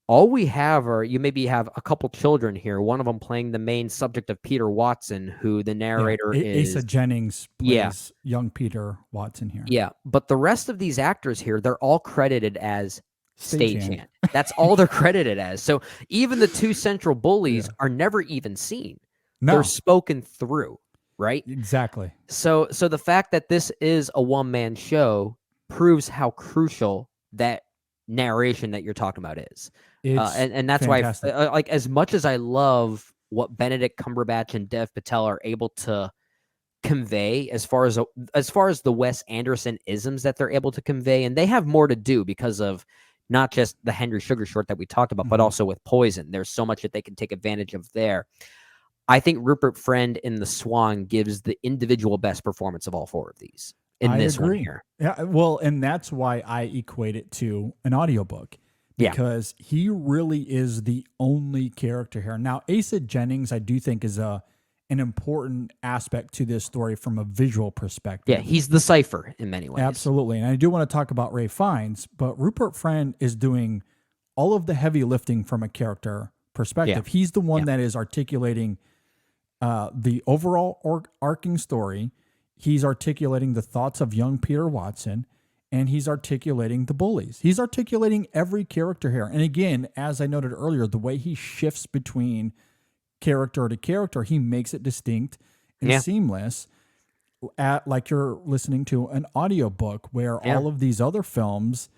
all we have are, you maybe have a couple children here, one of them playing the main subject of Peter Watson, who the narrator is... Asa Jennings plays young Peter Watson here. Yeah, but the rest of these actors here, they're all credited as stagehand. That's all they're credited as. So even the 2 central bullies are never even seen. No. They're spoken through, right? Exactly. So the fact that this is a one-man show proves how crucial that narration that you're talking about is. And that's fantastic. Why, like, as much as I love what Benedict Cumberbatch and Dev Patel are able to convey as far as the Wes Anderson isms that they're able to convey, and they have more to do because of not just the Henry Sugar short that we talked about, but also with Poison. There's so much that they can take advantage of there. I think Rupert Friend in The Swan gives the individual best performance of all 4 of these in this one here. Yeah, well, and that's why I equate it to an audiobook. Because he really is the only character here. Now, Asa Jennings, I do think, is an important aspect to this story from a visual perspective. Yeah, he's the cipher in many ways. Absolutely. And I do want to talk about Ralph Fiennes, but Rupert Friend is doing all of the heavy lifting from a character perspective. Yeah. He's the one that is articulating the overall arcing story. He's articulating the thoughts of young Peter Watson, and he's articulating the bullies. He's articulating every character here. And again, as I noted earlier, the way he shifts between character to character, he makes it distinct and seamless, like you're listening to an audiobook where all of these other films,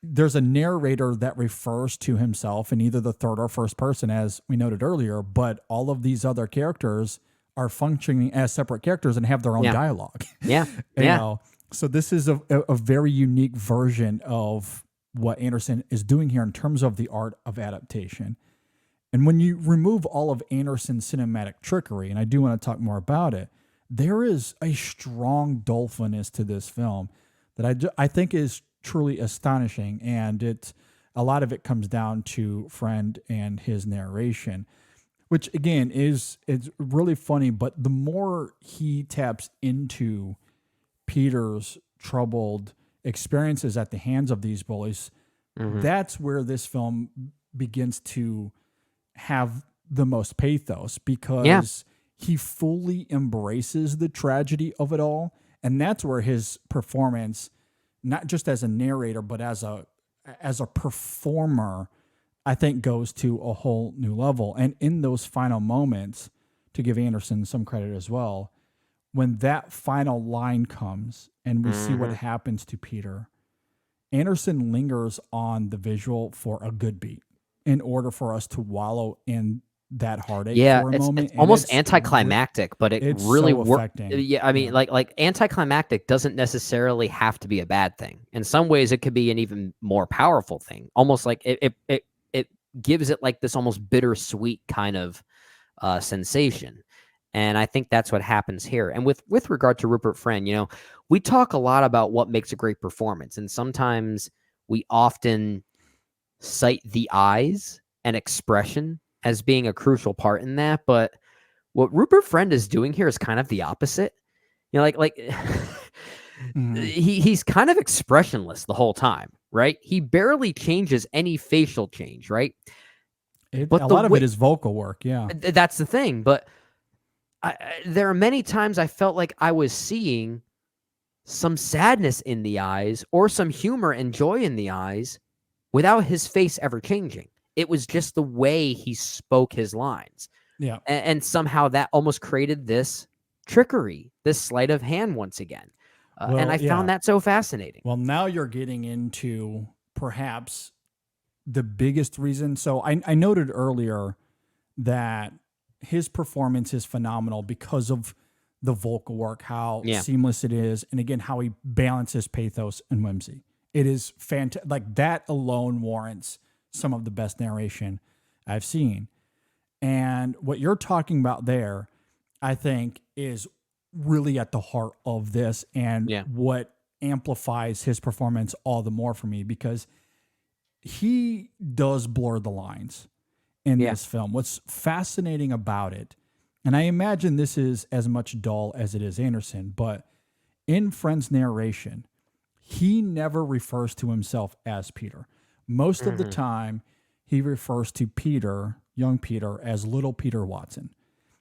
there's a narrator that refers to himself in either the third or first person, as we noted earlier, but all of these other characters are functioning as separate characters and have their own dialogue. Yeah. You know? So this is a very unique version of what Anderson is doing here in terms of the art of adaptation. And when you remove all of Anderson's cinematic trickery, and I do want to talk more about it, there is a strong dolphiness to this film that I think is truly astonishing. And a lot of it comes down to Friend and his narration, which again is really funny. But the more he taps into Peter's troubled experiences at the hands of these bullies, that's where this film begins to have the most pathos, because he fully embraces the tragedy of it all. And that's where his performance, not just as a narrator, but as a performer, I think goes to a whole new level. And in those final moments, to give Anderson some credit as well, when that final line comes and we see what happens to Peter, Anderson lingers on the visual for a good beat in order for us to wallow in that heartache for a moment. It's almost anticlimactic, but it really works. Yeah, I mean, like anticlimactic doesn't necessarily have to be a bad thing. In some ways, it could be an even more powerful thing. Almost like it gives it like this almost bittersweet kind of sensation. And I think that's what happens here. And with regard to Rupert Friend, you know, we talk a lot about what makes a great performance, and sometimes we often cite the eyes and expression as being a crucial part in that. But what Rupert Friend is doing here is kind of the opposite. You know, like he's kind of expressionless the whole time, right? He barely changes any facial change, right? But a lot of it is vocal work, yeah. That's the thing. But there are many times I felt like I was seeing some sadness in the eyes or some humor and joy in the eyes without his face ever changing. It was just the way he spoke his lines. Yeah. And somehow that almost created this trickery, this sleight of hand once again. And I found that so fascinating. Well, now you're getting into perhaps the biggest reason. So I noted earlier that his performance is phenomenal because of the vocal work, how seamless it is, and again, how he balances pathos and whimsy. It is fantastic. Like, that alone warrants some of the best narration I've seen. And what you're talking about there, I think, is really at the heart of this and what amplifies his performance all the more for me, because he does blur the lines in this film. What's fascinating about it, and I imagine this is as much Dahl as it is Anderson, but in Friend's narration, he never refers to himself as Peter. Most of the time, he refers to Peter, young Peter, as little Peter Watson,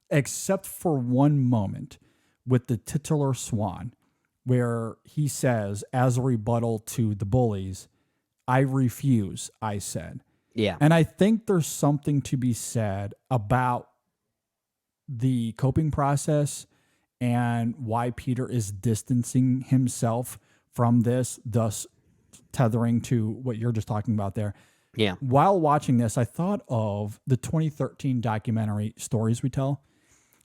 except for one moment with the titular SWAN, where he says, as a rebuttal to the bullies, "I refuse," I said. Yeah. And I think there's something to be said about the coping process and why Peter is distancing himself from this, thus tethering to what you're just talking about there. Yeah. While watching this, I thought of the 2013 documentary Stories We Tell,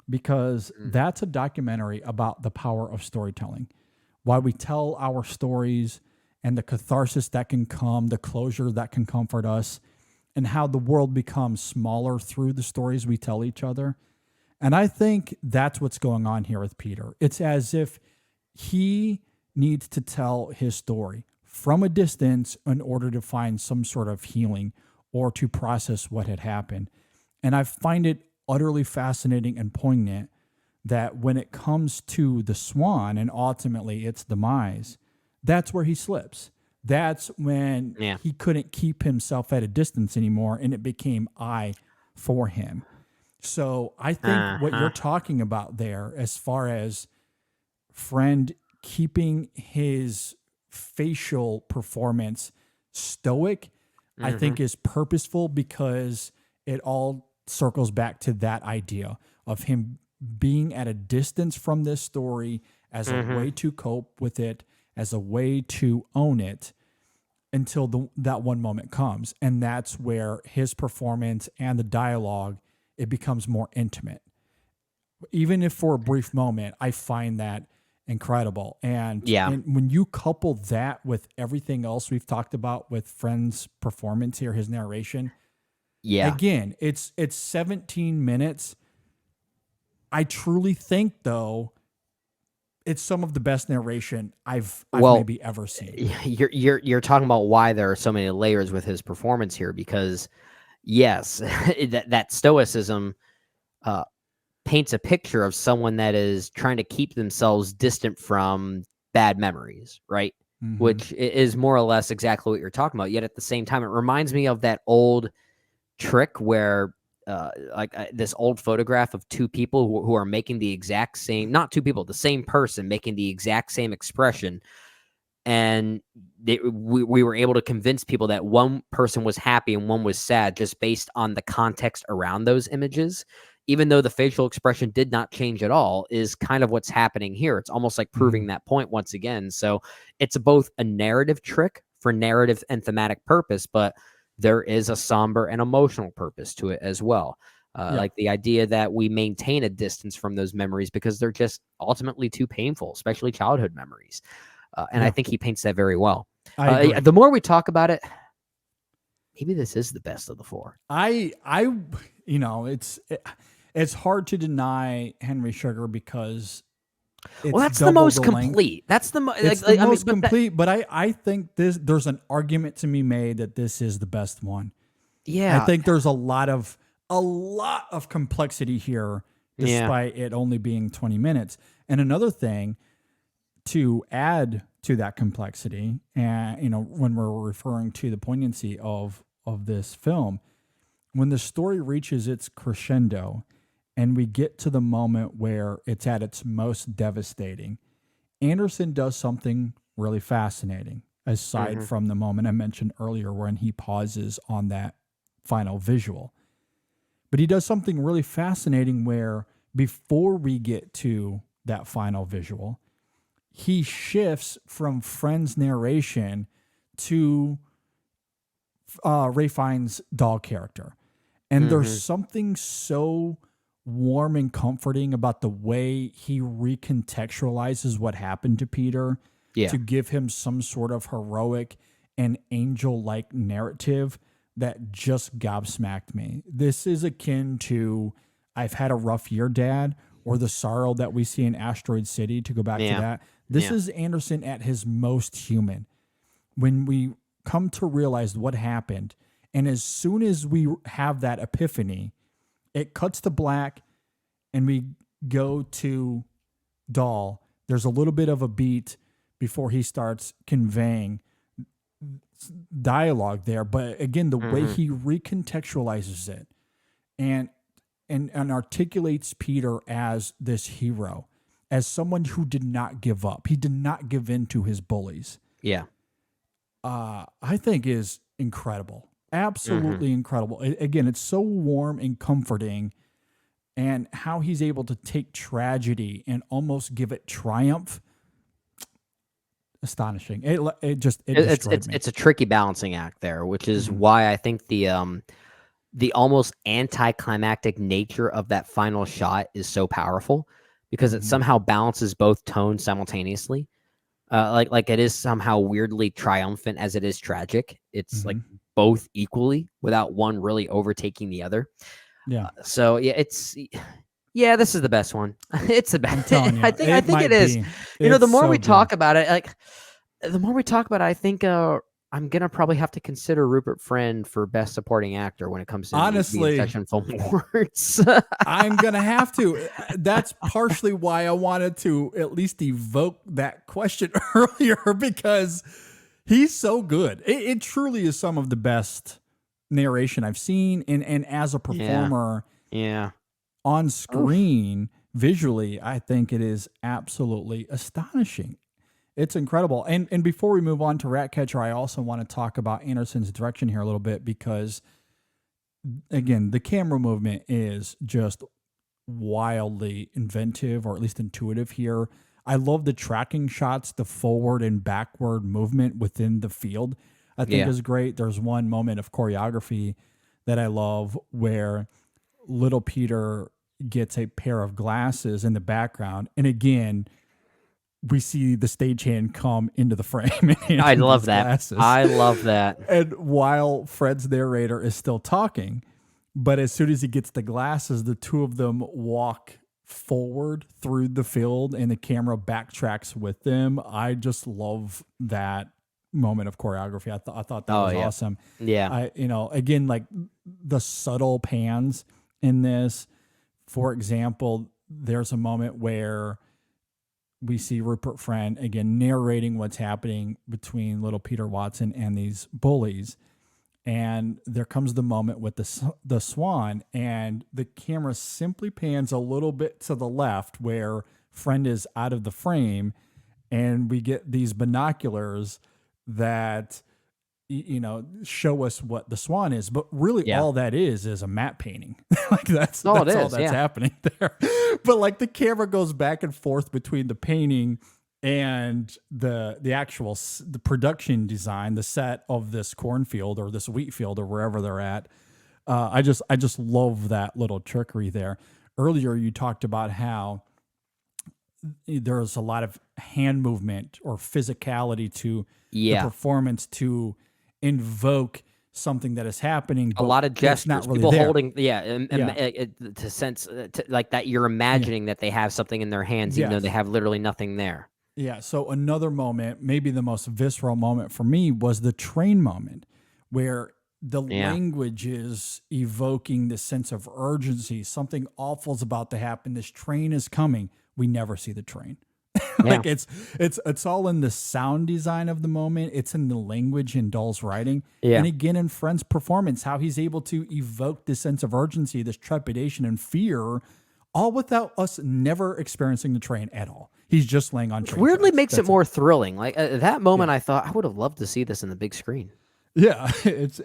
because that's a documentary about the power of storytelling, why we tell our stories and the catharsis that can come, the closure that can comfort us, and how the world becomes smaller through the stories we tell each other. And I think that's what's going on here with Peter. It's as if he needs to tell his story from a distance in order to find some sort of healing or to process what had happened. And I find it utterly fascinating and poignant that when it comes to the SWAN and ultimately its demise, that's where he slips. That's when he couldn't keep himself at a distance anymore, and it became I for him. So I think what you're talking about there, as far as Friend keeping his facial performance stoic, I think is purposeful, because it all circles back to that idea of him being at a distance from this story as a way to cope with it, as a way to own it until that one moment comes. And that's where his performance and the dialogue, it becomes more intimate. Even if for a brief moment, I find that incredible. And when you couple that with everything else we've talked about with Friend's performance here, his narration, again, it's 17 minutes. I truly think, though, it's some of the best narration I've maybe ever seen. You're talking about why there are so many layers with his performance here, because yes, that stoicism paints a picture of someone that is trying to keep themselves distant from bad memories, right? Which is more or less exactly what you're talking about. Yet at the same time, it reminds me of that old trick where this old photograph of two people who are making the exact same, not two people, the same person making the exact same expression. And we were able to convince people that one person was happy and one was sad just based on the context around those images. even though the facial expression did not change at all, is kind of what's happening here. It's almost like proving that point once again. So it's both a narrative trick for narrative and thematic purpose, but there is a somber and emotional purpose to it as well. Like the idea that we maintain a distance from those memories because they're just ultimately too painful, especially childhood memories. And I think he paints that very well. The more we talk about it, maybe this is the best of the four. It's hard to deny Henry Sugar because that's the most complete. That's the most complete. But I think there's an argument to be made that this is the best one. Yeah, I think there's a lot of complexity here, despite it only being 20 minutes. And another thing to add to that complexity, and when we're referring to the poignancy of this film, when the story reaches its crescendo and we get to the moment where it's at its most devastating, Anderson does something really fascinating, aside from the moment I mentioned earlier when he pauses on that final visual. But he does something really fascinating where before we get to that final visual, he shifts from Friend's narration to Ray Fiennes' Dahl character. And there's something so warm and comforting about the way he recontextualizes what happened to Peter to give him some sort of heroic and angel-like narrative that just gobsmacked me. This is akin to I've Had a Rough Year, Dad, or the sorrow that we see in Asteroid City, to go back to that. This is Anderson at his most human. When we come to realize what happened, and as soon as we have that epiphany, it cuts to black and we go to Dahl. There's a little bit of a beat before he starts conveying dialogue there, but again, the way he recontextualizes it and articulates Peter as this hero, as someone who did not give up. He did not give in to his bullies. I think is incredible. Absolutely incredible. Again, it's so warm and comforting, and how he's able to take tragedy and almost give it triumph. Astonishing. It's a tricky balancing act there, which is why I think the almost anticlimactic nature of that final shot is so powerful, because it somehow balances both tones simultaneously. Like it is somehow weirdly triumphant as it is tragic. It's like both equally without one really overtaking the other. So this is the best one. It's the best. I think it is. The more we talk about it, I think I'm gonna probably have to consider Rupert Friend for Best Supporting Actor when it comes to honestly Section Film Awards. I'm gonna have to. That's partially why I wanted to at least evoke that question earlier, because he's so good. It truly is some of the best narration I've seen, and as a performer, on screen visually, I think it is absolutely astonishing. It's incredible. And before we move on to Ratcatcher, I also want to talk about Anderson's direction here a little bit, because, again, the camera movement is just wildly inventive, or at least intuitive here. I love the tracking shots, the forward and backward movement within the field. I think is great. There's one moment of choreography that I love where little Peter gets a pair of glasses in the background. And again, we see the stagehand come into the frame. I love that. Glasses. I love that. And while Fred's narrator is still talking, but as soon as he gets the glasses, the two of them walk forward through the field and the camera backtracks with them. I just love that moment of choreography. I thought that was awesome. Yeah. Again, like the subtle pans in this. For example, there's a moment where we see Rupert Friend again narrating what's happening between little Peter Watson and these bullies. And there comes the moment with the SWAN, and the camera simply pans a little bit to the left where Friend is out of the frame, and we get these binoculars that show us what the swan is, but really all that is a matte painting. Like that's all all that's happening there. But like the camera goes back and forth between the painting and the actual the production design, the set of this cornfield or this wheat field or wherever they're at. I just love that little trickery there. Earlier you talked about how there's a lot of hand movement or physicality to the performance to invoke something that is happening. A lot of gestures, not really people there. holding, to sense like that you're imagining that they have something in their hands, even though they have literally nothing there. Yeah. So another moment, maybe the most visceral moment for me, was the train moment, where the language is evoking this sense of urgency. Something awful's about to happen. This train is coming. We never see the train. Like it's all in the sound design of the moment. It's in the language in Dahl's writing. Yeah. And again, in Friend's performance, how he's able to evoke this sense of urgency, this trepidation and fear, all without us never experiencing the train at all. He's just laying on train. Weirdly makes it more thrilling. Like at that moment, I thought I would have loved to see this in the big screen. Yeah, it's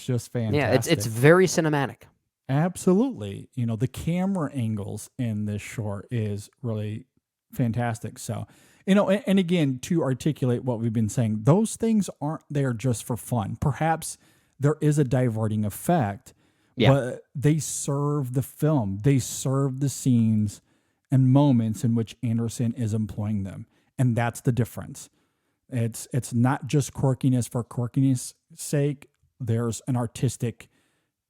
just fantastic. Yeah, it's very cinematic. Absolutely. The camera angles in this short is really fantastic. So, and again, to articulate what we've been saying, those things aren't there just for fun. Perhaps there is a diverting effect, but they serve the film. They serve the scenes and moments in which Anderson is employing them. And that's the difference. It's not just quirkiness for quirkiness sake. There's an artistic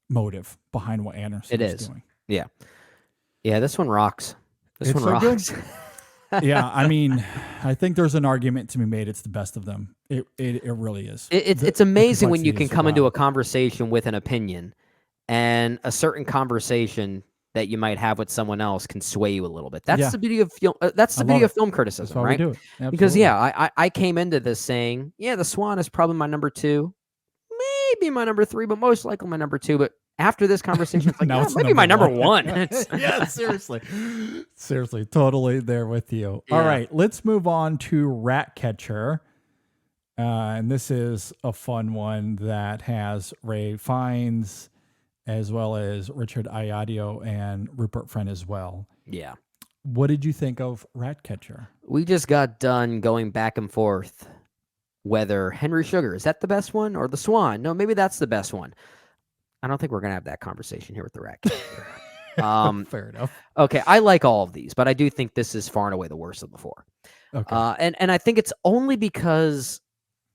motive behind what Anderson is doing. Yeah. Yeah, this one rocks. This one rocks. Yeah, I mean, I think there's an argument to be made. It's the best of them. It really is. It's amazing when you can come into a conversation with an opinion, and a certain conversation that you might have with someone else can sway you a little bit. That's the beauty of film. That's the beauty of film criticism, right? We do it. Because I came into this saying, the Swan is probably my number 2, maybe my number 3, but most likely my number 2. But after this conversation, it's like, it's maybe my number 1. Yeah, seriously, totally there with you. Yeah. All right, let's move on to Ratcatcher. And this is a fun one that has Ralph Fiennes as well as Richard Ayoade and Rupert Friend as well. Yeah. What did you think of Ratcatcher? We just got done going back and forth whether Henry Sugar, is that the best one, or the Swan? No, maybe that's the best one. I don't think we're going to have that conversation here with the Ratcatcher. Fair enough. Okay, I like all of these, but I do think this is far and away the worst of the 4. Okay. And I think it's only because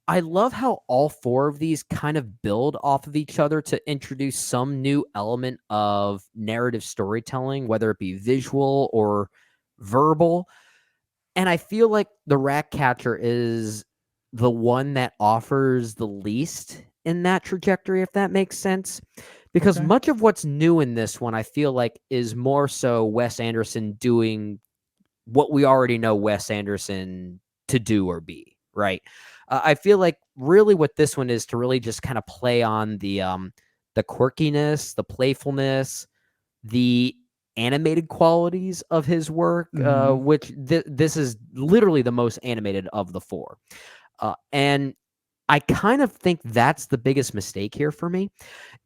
I love how all 4 of these kind of build off of each other to introduce some new element of narrative storytelling, whether it be visual or verbal. And I feel like the Ratcatcher is the one that offers the least in that trajectory, if that makes sense. Because much of what's new in this one, I feel like, is more so Wes Anderson doing what we already know Wes Anderson to do or be, right? I feel like really what this one is to really just kind of play on the quirkiness, the playfulness, the animated qualities of his work, which this is literally the most animated of the 4. And I kind of think that's the biggest mistake here for me.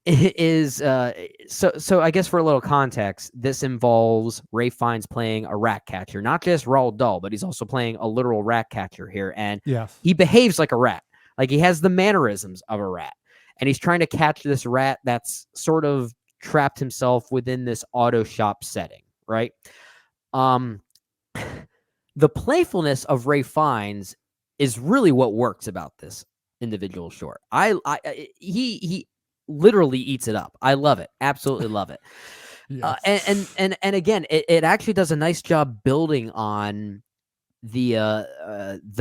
It is so I guess for a little context, this involves Ralph Fiennes playing a rat catcher, not just Roald Dahl, but he's also playing a literal rat catcher here, and he behaves like a rat, like he has the mannerisms of a rat, and he's trying to catch this rat that's sort of trapped himself within this auto shop setting, right? The playfulness of Ralph Fiennes is really what works about this individual short. He literally eats it up. I love it. Absolutely love it. Yes. And again, it actually does a nice job building on the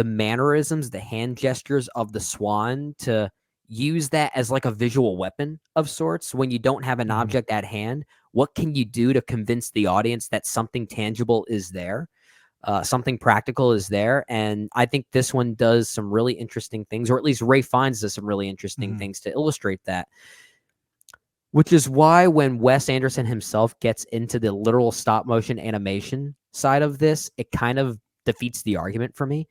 mannerisms, the hand gestures of the Swan, to use that as like a visual weapon of sorts. When you don't have an object at hand, what can you do to convince the audience that something tangible is there? Something practical is there. And I think this one does some really interesting things, or at least Ralph Fiennes does some really interesting things to illustrate that. Which is why when Wes Anderson himself gets into the literal stop motion animation side of this, it kind of defeats the argument for me.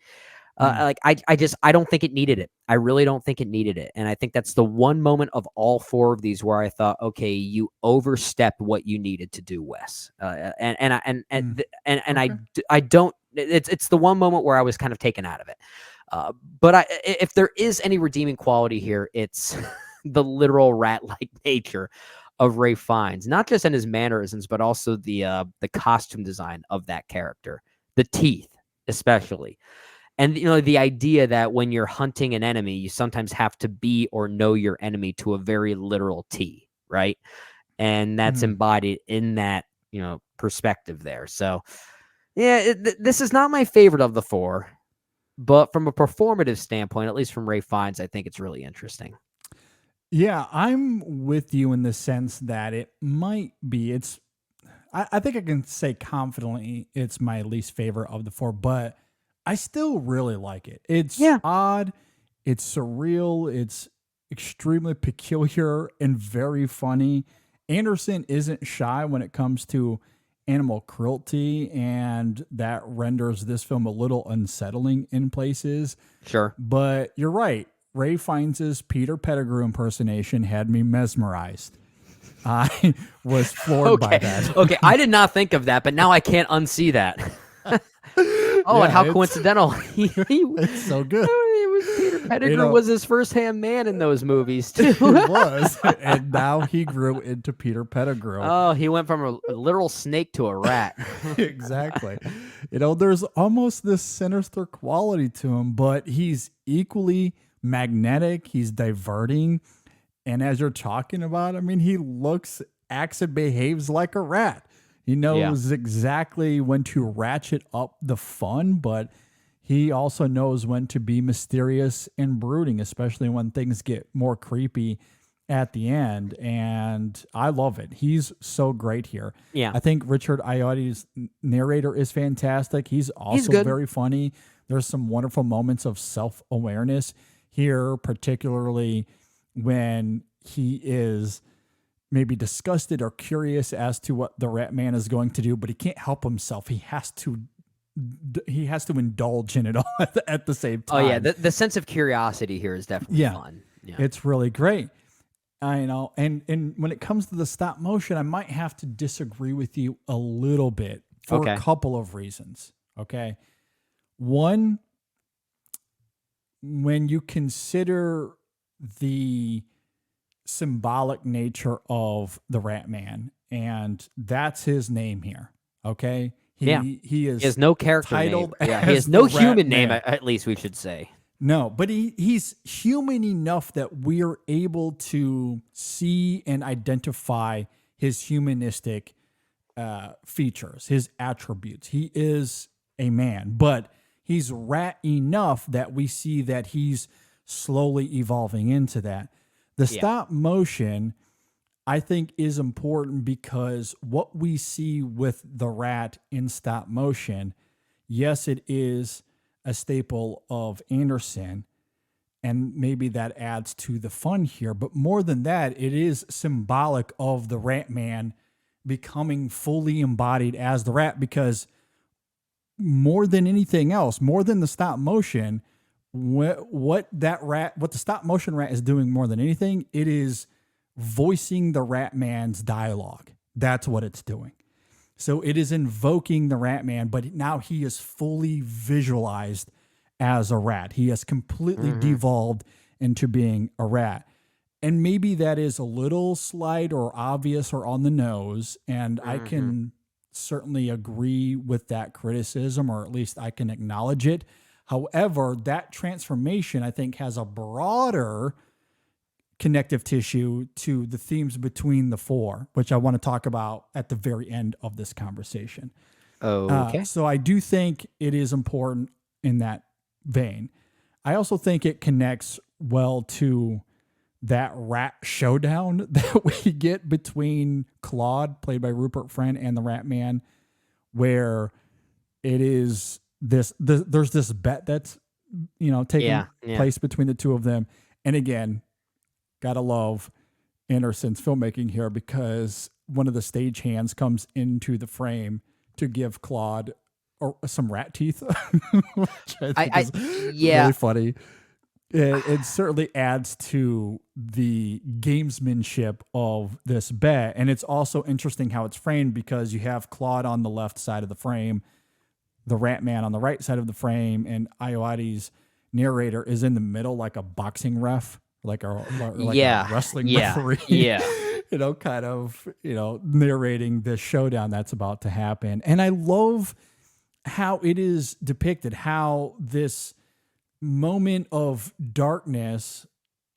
I don't think it needed it. I really don't think it needed it. And I think that's the one moment of all four of these where I thought, okay, you overstepped what you needed to do, Wes. I don't. It's the one moment where I was kind of taken out of it. But if there is any redeeming quality here, it's the literal rat-like nature of Ralph Fiennes, not just in his mannerisms, but also the costume design of that character, the teeth especially. And, the idea that when you're hunting an enemy, you sometimes have to be or know your enemy to a very literal T, right? And that's embodied in that, perspective there. So, yeah, this is not my favorite of the four, but from a performative standpoint, at least from Ralph Fiennes, I think it's really interesting. Yeah, I'm with you in the sense that it might be. I think I can say confidently it's my least favorite of the four, but I still really like it. It's odd, it's surreal, it's extremely peculiar and very funny. Anderson isn't shy when it comes to animal cruelty, and that renders this film a little unsettling in places. Sure. But you're right. Ralph Fiennes' Peter Pettigrew impersonation had me mesmerized. I was floored by that. Okay, I did not think of that, but now I can't unsee that. And how coincidental. It's so good. Peter Pettigrew was his first-hand man in those movies, too. He was. And now he grew into Peter Pettigrew. Oh, he went from a literal snake to a rat. Exactly. There's almost this sinister quality to him, but he's equally magnetic. He's diverting. And as you're talking about, he acts and behaves like a rat. He knows exactly when to ratchet up the fun, but he also knows when to be mysterious and brooding, especially when things get more creepy at the end. And I love it. He's so great here. Yeah. I think Richard Ayoade's narrator is fantastic. He's also very funny. There's some wonderful moments of self-awareness here, particularly when he is maybe disgusted or curious as to what the Rat Man is going to do, but he can't help himself. He has to indulge in it all at the same time. Oh yeah, the sense of curiosity here is definitely fun. Yeah, it's really great. I know, and when it comes to the stop motion, I might have to disagree with you a little bit for a couple of reasons. Okay, one, when you consider the symbolic nature of the Rat Man, and that's his name here. Okay, he has no character name. Yeah, he has no human name. At least we should say no, but he's human enough that we're able to see and identify his humanistic features, his attributes. He is a man, but he's rat enough that we see that he's slowly evolving into that. The stop motion, I think, is important because what we see with the rat in stop motion, yes, it is a staple of Anderson, and maybe that adds to the fun here. But more than that, it is symbolic of the Rat Man becoming fully embodied as the rat, because more than anything else, more than the stop motion, what the stop motion rat is doing more than anything, it is voicing the Rat Man's dialogue. That's what it's doing. So it is invoking the Rat Man, but now he is fully visualized as a rat. He has completely devolved into being a rat. And maybe that is a little slight or obvious or on the nose, and I can certainly agree with that criticism, or at least I can acknowledge it. However, that transformation, I think, has a broader connective tissue to the themes between the four, which I want to talk about at the very end of this conversation. Okay. So I do think it is important in that vein. I also think it connects well to that rat showdown that we get between Claude, played by Rupert Friend, and the Rat Man, where it is there's this bet that's taking place between the two of them. And again, gotta love Anderson's filmmaking here, because one of the stagehands comes into the frame to give Claude some rat teeth, which I think is really funny. It certainly adds to the gamesmanship of this bet. And it's also interesting how it's framed because you have Claude on the left side of the frame, the Rat Man on the right side of the frame, and Ayoade's narrator is in the middle like a boxing ref, like a wrestling referee. Yeah. Kind of, narrating this showdown that's about to happen. And I love how it is depicted, how this moment of darkness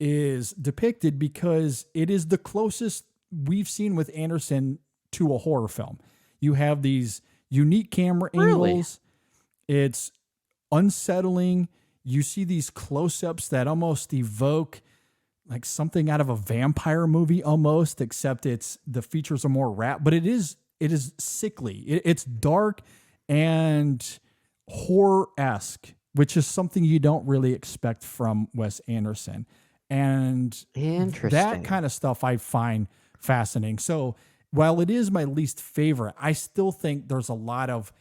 is depicted, because it is the closest we've seen with Anderson to a horror film. You have these unique camera angles. It's unsettling. You see these close-ups that almost evoke like something out of a vampire movie almost, except the features are more rat, but it is sickly. It's dark and horror-esque, which is something you don't really expect from Wes Anderson. And that kind of stuff I find fascinating. So while it is my least favorite, I still think there's a lot of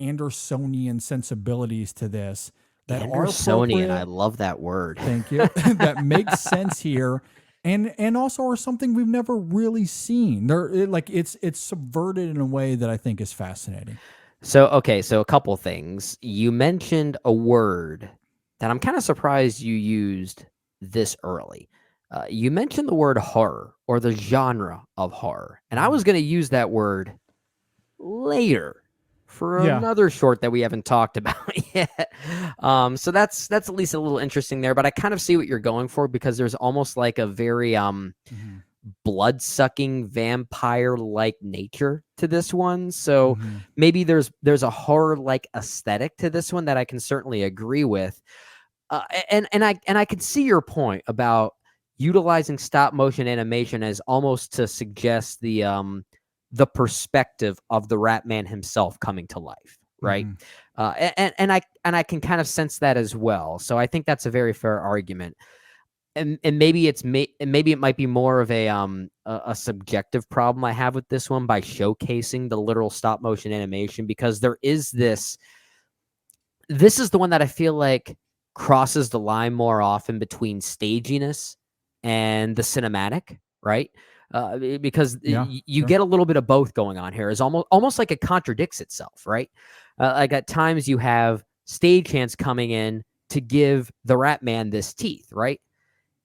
Andersonian sensibilities to this that are appropriate. I love that word. Thank you. That makes sense here. And also are something we've never really seen. It's subverted in a way that I think is fascinating. So a couple things. You mentioned a word that I'm kind of surprised you used this early. You mentioned the word horror, or the genre of horror. And I was going to use that word later for another short that we haven't talked about yet. So that's at least a little interesting there, but I kind of see what you're going for, because there's almost like a very blood-sucking vampire-like nature to this one. So maybe there's a horror-like aesthetic to this one that I can certainly agree with. And I can see your point about utilizing stop-motion animation as almost to suggest the perspective of the Rat Man himself coming to life, right? And I can kind of sense that as well. So I think that's a very fair argument. And maybe it might be more of a subjective problem I have with this one by showcasing the literal stop motion animation, because there is this is the one that I feel like crosses the line more often between staginess and the cinematic, right? Because you get a little bit of both going on here. It's almost like it contradicts itself, right? Like at times you have stagehands coming in to give the Rat Man this teeth, right?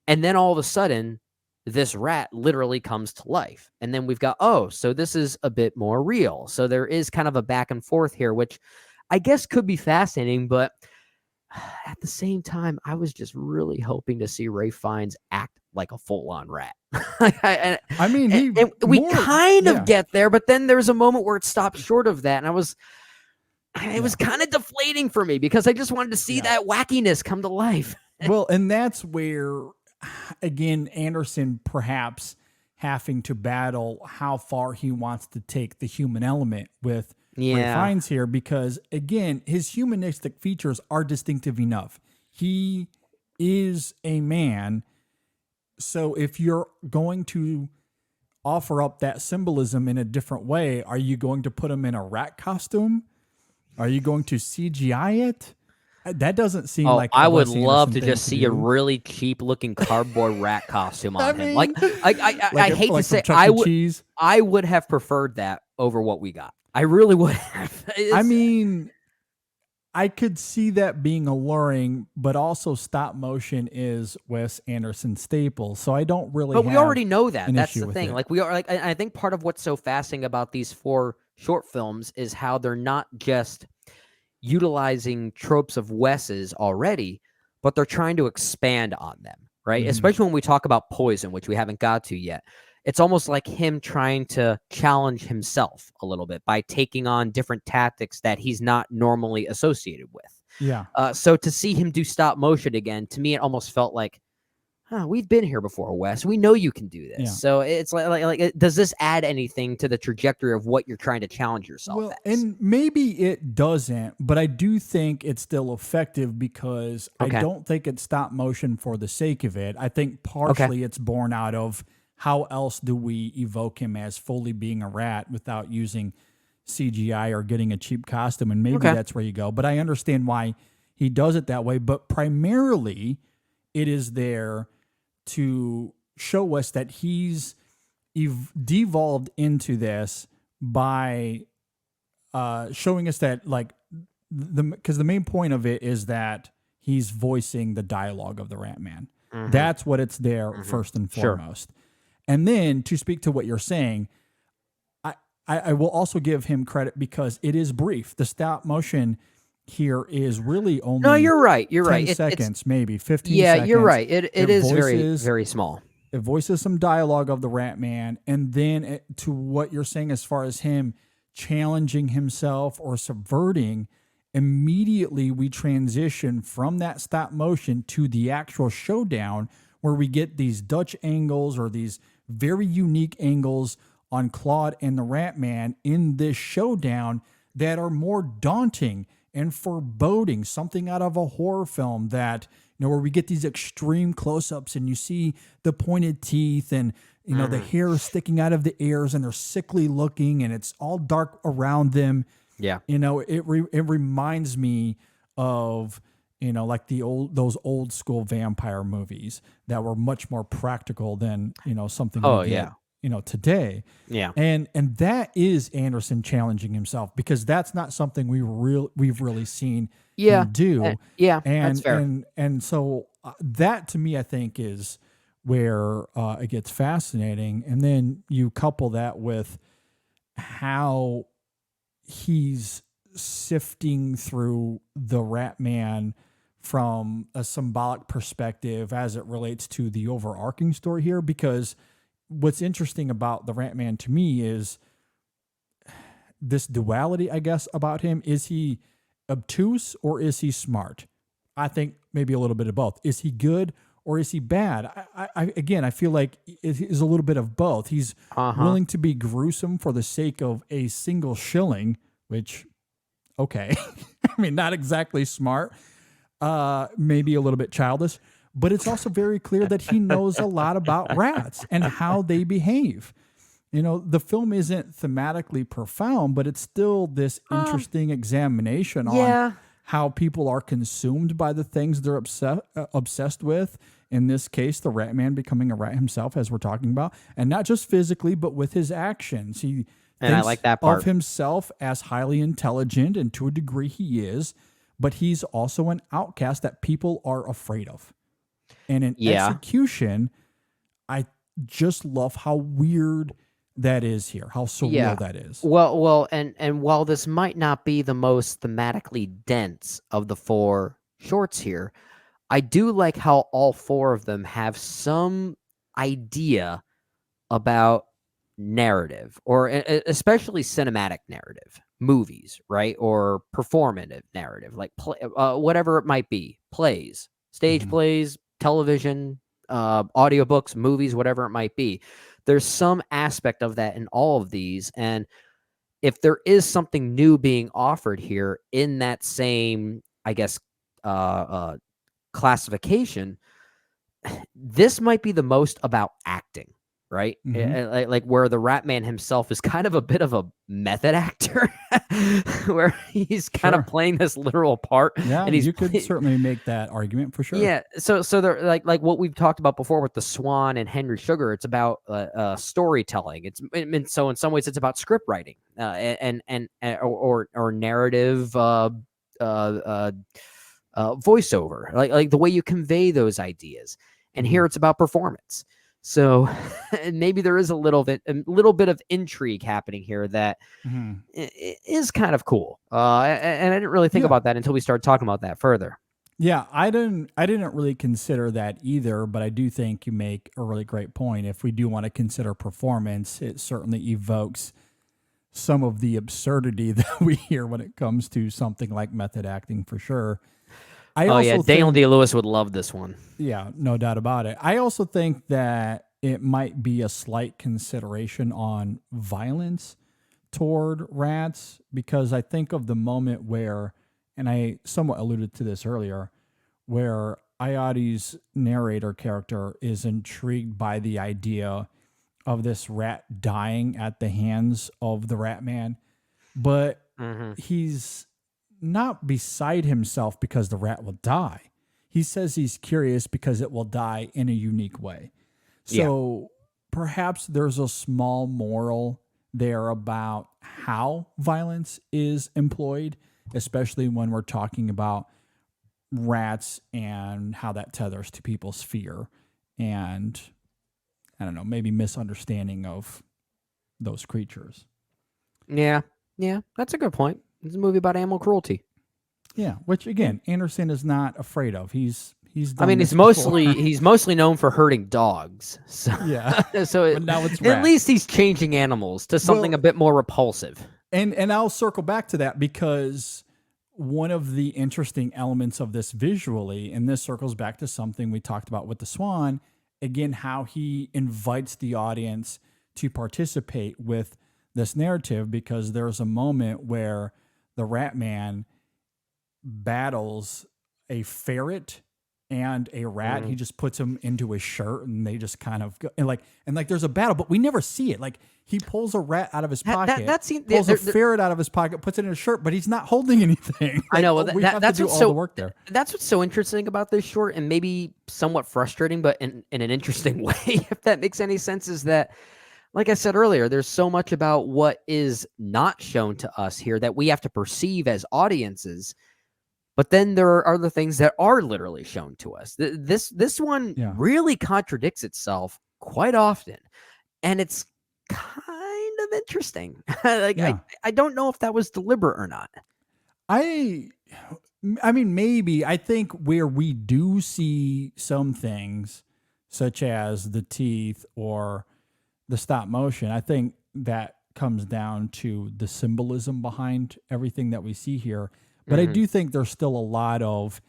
And then all of a sudden, this rat literally comes to life. And then we've got, so this is a bit more real. So there is kind of a back and forth here, which I guess could be fascinating. But at the same time, I was just really hoping to see Ralph Fiennes act like a full-on rat. I mean, we kind of get there, but then there's a moment where it stopped short of that. And it was kind of deflating for me, because I just wanted to see that wackiness come to life. Well, and that's where, again, Anderson perhaps having to battle how far he wants to take the human element with Ralph Fiennes here, because, again, his humanistic features are distinctive enough. He is a man. So if you're going to offer up that symbolism in a different way, are you going to put him in a rat costume? Are you going to CGI it? That doesn't seem like I would love to just see a really cheap looking cardboard rat costume on him. Like I hate to say, I would have preferred that over what we got. I really would have. I mean, I could see that being alluring, but also stop motion is Wes Anderson's staple, so I don't really. But we already know that. That's the thing. Like we are. Like I think part of what's so fascinating about these 4 short films is how they're not just utilizing tropes of Wes's already, but they're trying to expand on them, right? Especially when we talk about Poison, which we haven't got to yet. It's almost like him trying to challenge himself a little bit by taking on different tactics that he's not normally associated with. Yeah. So to see him do stop motion again, to me, it almost felt like, we've been here before, Wes. We know you can do this. Yeah. So it's like, does this add anything to the trajectory of what you're trying to challenge yourself as? And maybe it doesn't, but I do think it's still effective, because I don't think it's stop motion for the sake of it. I think partially it's born out of how else do we evoke him as fully being a rat without using CGI or getting a cheap costume, and maybe that's where you go. But I understand why he does it that way. But primarily, it is there to show us that he's devolved into this by showing us that, like, because the main point of it is that he's voicing the dialogue of the Rat Man. Mm-hmm. That's what it's there first and foremost. And then to speak to what you're saying, I will also give him credit because it is brief. The stop motion here is really only no, you're right. You're 10 right. seconds, maybe 15 yeah, seconds. You're right. It is voices, very, very small. It voices some dialogue of the Rat Man, and then to what you're saying as far as him challenging himself or subverting, immediately we transition from that stop motion to the actual showdown where we get these Dutch angles or these very unique angles on Claude and the Rat Man in this showdown that are more daunting and foreboding, something out of a horror film that, where we get these extreme close-ups and you see the pointed teeth and, the hair sticking out of the ears and they're sickly looking and it's all dark around them. Yeah. It reminds me of, like those old school vampire movies that were much more practical than, something we get, today. Yeah. And that is Anderson challenging himself because that's not something we've really seen him do. That's fair. And so that to me, I think is where it gets fascinating. And then you couple that with how he's sifting through the Rat Man from a symbolic perspective as it relates to the overarching story here, because what's interesting about the Rat Man to me is this duality, I guess, about him. Is he obtuse or is he smart? I think maybe a little bit of both. Is he good or is he bad? I feel like it is a little bit of both. He's willing to be gruesome for the sake of a single shilling, which, okay, I mean, not exactly smart, maybe a little bit childish, but it's also very clear that he knows a lot about rats and how they behave. The film isn't thematically profound, but it's still this interesting examination on how people are consumed by the things they're obsessed with. In this case, the Rat Man becoming a rat himself, as we're talking about, and not just physically, but with his actions. He and I like that part of himself as highly intelligent, and to a degree he is, but he's also an outcast that people are afraid of. And in execution, I just love how weird that is here, how surreal that is. Well, and while this might not be the most thematically dense of the four shorts here, I do like how all four of them have some idea about narrative, or especially cinematic narrative, movies, right? Or performative narrative, like whatever it might be, plays, stage plays, television, audiobooks, movies, whatever it might be. There's some aspect of that in all of these. And if there is something new being offered here in that same, I guess, classification, this might be the most about acting, right? Like where the Rat Man himself is kind of a bit of a method actor, where he's kind of playing this literal part. Yeah, and you could certainly make that argument for sure. Yeah, so they're like what we've talked about before with the Swan and Henry Sugar. It's about storytelling. So in some ways it's about script writing, or narrative, voiceover, like the way you convey those ideas. And here it's about performance. So maybe there is a little bit of intrigue happening here that is kind of cool. And I didn't really think about that until we started talking about that further. Yeah, I didn't really consider that either, but I do think you make a really great point. If we do want to consider performance, it certainly evokes some of the absurdity that we hear when it comes to something like method acting, for sure. Daniel Day-Lewis would love this one. Yeah, no doubt about it. I also think that it might be a slight consideration on violence toward rats, because I think of the moment where, and I somewhat alluded to this earlier, where Ayadi's narrator character is intrigued by the idea of this rat dying at the hands of the Rat Man. but he's not beside himself because the rat will die. He says he's curious because it will die in a unique way. So perhaps there's a small moral there about how violence is employed, especially when we're talking about rats and how that tethers to people's fear and, I don't know, maybe misunderstanding of those creatures. Yeah, that's a good point. It's a movie about animal cruelty. Yeah, which again, Anderson is not afraid of. He's he's mostly known for hurting dogs. So yeah. so now it's at least he's changing animals to something a bit more repulsive. And I'll circle back to that because one of the interesting elements of this visually, and this circles back to something we talked about with the Swan, again, how he invites the audience to participate with this narrative, because there's a moment where the Rat Man battles a ferret and a rat. He just puts them into his shirt and they just kind of go, and there's a battle, but we never see it. Like, he pulls a rat out of his pocket, pulls a ferret out of his pocket, puts it in his shirt, but he's not holding anything. I know. We have to do all the work there. That's what's so interesting about this short, and maybe somewhat frustrating, but in an interesting way, if that makes any sense, is that, like I said earlier, there's so much about what is not shown to us here that we have to perceive as audiences. But then there are other things that are literally shown to us. This one really contradicts itself quite often, and it's kind of interesting. I don't know if that was deliberate or not. I mean, maybe. I think where we do see some things, such as the teeth or the stop motion, I think that comes down to the symbolism behind everything that we see here. But I do think there's still a lot of,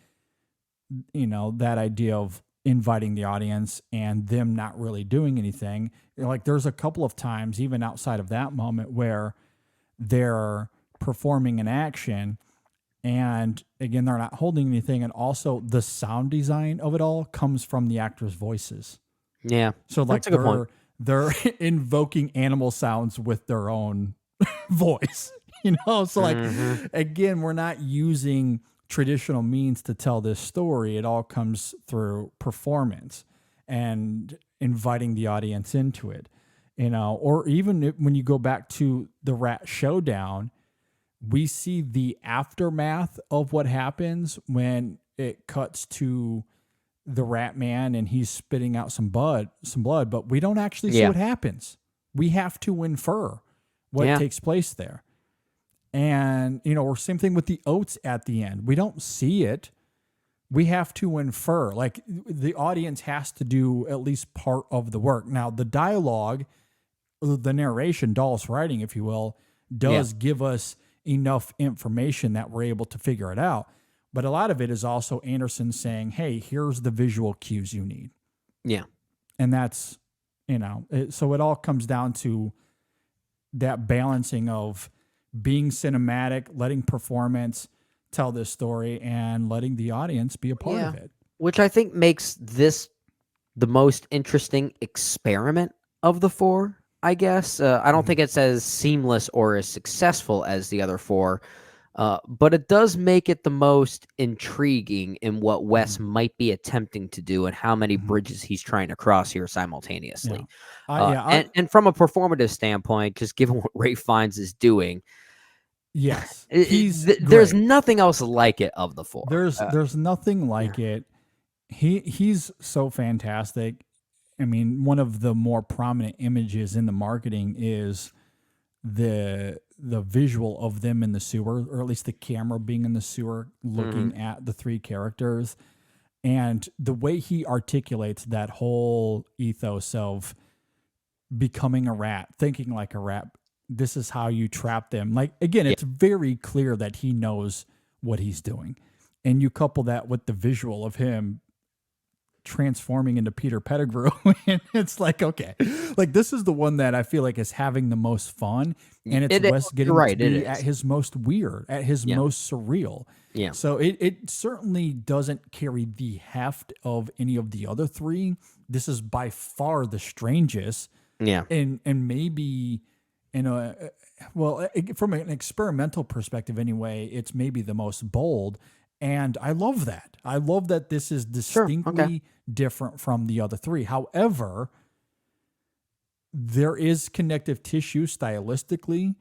that idea of inviting the audience and them not really doing anything. Like, there's a couple of times, even outside of that moment, where they're performing an action and, again, they're not holding anything. And also the sound design of it all comes from the actors' voices. Yeah. So, like, that's a good point. They're invoking animal sounds with their own voice. So like, again, we're not using traditional means to tell this story. It all comes through performance and inviting the audience into it, or even when you go back to the rat showdown, we see the aftermath of what happens when it cuts to the Rat Man and he's spitting out some blood, but we don't actually see what happens. We have to infer what takes place there. And, or same thing with the oats at the end. We don't see it. We have to infer. Like, the audience has to do at least part of the work. Now, the dialogue, the narration, Dahl's writing, if you will, does give us enough information that we're able to figure it out. But a lot of it is also Anderson saying, hey, here's the visual cues you need. Yeah. And that's, so it all comes down to that balancing of being cinematic, letting performance tell this story, and letting the audience be a part of it. Which I think makes this the most interesting experiment of the four, I guess. I don't think it's as seamless or as successful as the other four, but it does make it the most intriguing in what Wes might be attempting to do and how many bridges he's trying to cross here simultaneously. And from a performative standpoint, just given what Ray Fiennes is doing, yes, there's nothing else like it of the four. There's nothing like it. He's so fantastic. I mean, one of the more prominent images in the marketing is the visual of them in the sewer, or at least the camera being in the sewer looking at the three characters. And the way he articulates that whole ethos of becoming a rat, thinking like a rat, this is how you trap them. Like, again, it's very clear that he knows what he's doing. And you couple that with the visual of him transforming into Peter Pettigrew, and it's like, okay, like, this is the one that I feel like is having the most fun, and it's Wes getting to be at his most weird, at his most surreal. Yeah. So it certainly doesn't carry the heft of any of the other three. This is by far the strangest. Yeah. And maybe from an experimental perspective anyway, it's maybe the most bold. And I love that. I love that this is distinctly different from the other three. However, there is connective tissue stylistically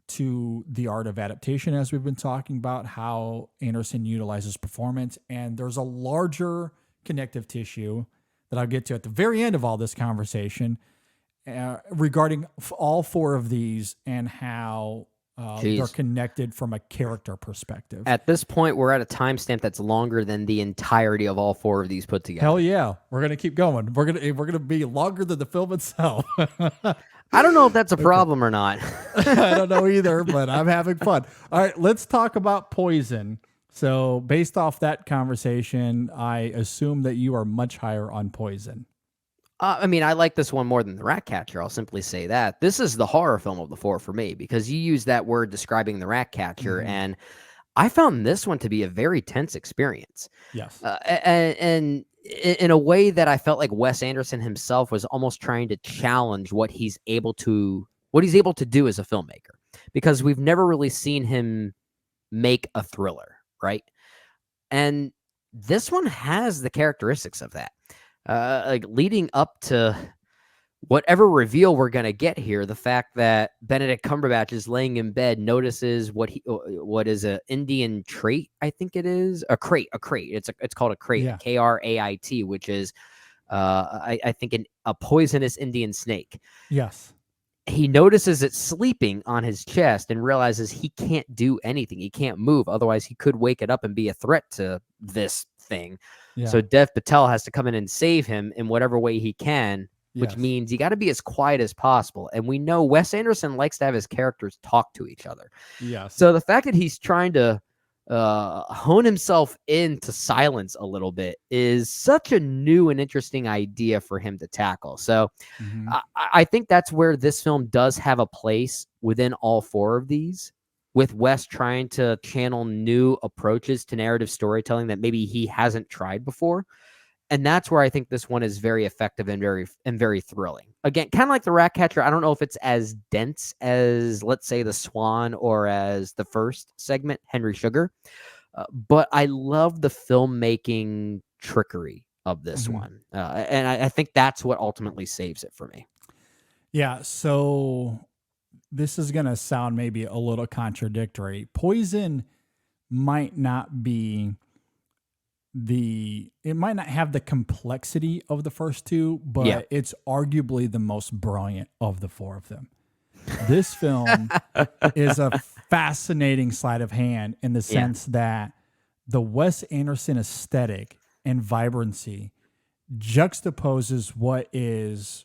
to the art of adaptation, as we've been talking about, how Anderson utilizes performance. And there's a larger connective tissue that I'll get to at the very end of all this conversation regarding all four of these and how they're connected from a character perspective. At this point, we're at a timestamp that's longer than the entirety of all four of these put together. Hell yeah. We're going to keep going. We're going to be longer than the film itself. I don't know if that's a problem or not. I don't know either, but I'm having fun. All right, let's talk about Poison. So based off that conversation, I assume that you are much higher on Poison. I mean, I like this one more than The Ratcatcher. I'll simply say that. This is the horror film of the four for me because you use that word describing The Ratcatcher, and I found this one to be a very tense experience. Yes. And in a way that I felt like Wes Anderson himself was almost trying to challenge what he's able to do as a filmmaker, because we've never really seen him make a thriller, right? And this one has the characteristics of that. Like leading up to whatever reveal we're going to get here, the fact that Benedict Cumberbatch is laying in bed, notices what is an Indian trait, I think it is, a crate. It's called a crate, yeah. Krait, which is I think a poisonous Indian snake. Yes. He notices it sleeping on his chest and realizes he can't do anything. He can't move. Otherwise, he could wake it up and be a threat to this thing. Yeah. So Dev Patel has to come in and save him in whatever way he can, which means you got to be as quiet as possible. And we know Wes Anderson likes to have his characters talk to each other. Yes. So the fact that he's trying to hone himself into silence a little bit is such a new and interesting idea for him to tackle. So I think that's where this film does have a place within all four of these, with Wes trying to channel new approaches to narrative storytelling that maybe he hasn't tried before. And that's where I think this one is very effective and very thrilling. Again, kind of like The Ratcatcher, I don't know if it's as dense as, let's say, the Swan or as the first segment, Henry Sugar. But I love the filmmaking trickery of this one. And I think that's what ultimately saves it for me. Yeah, so this is going to sound maybe a little contradictory. Poison might not be it might not have the complexity of the first two, but it's arguably the most brilliant of the four of them. This film is a fascinating sleight of hand in the sense that the Wes Anderson aesthetic and vibrancy juxtaposes what is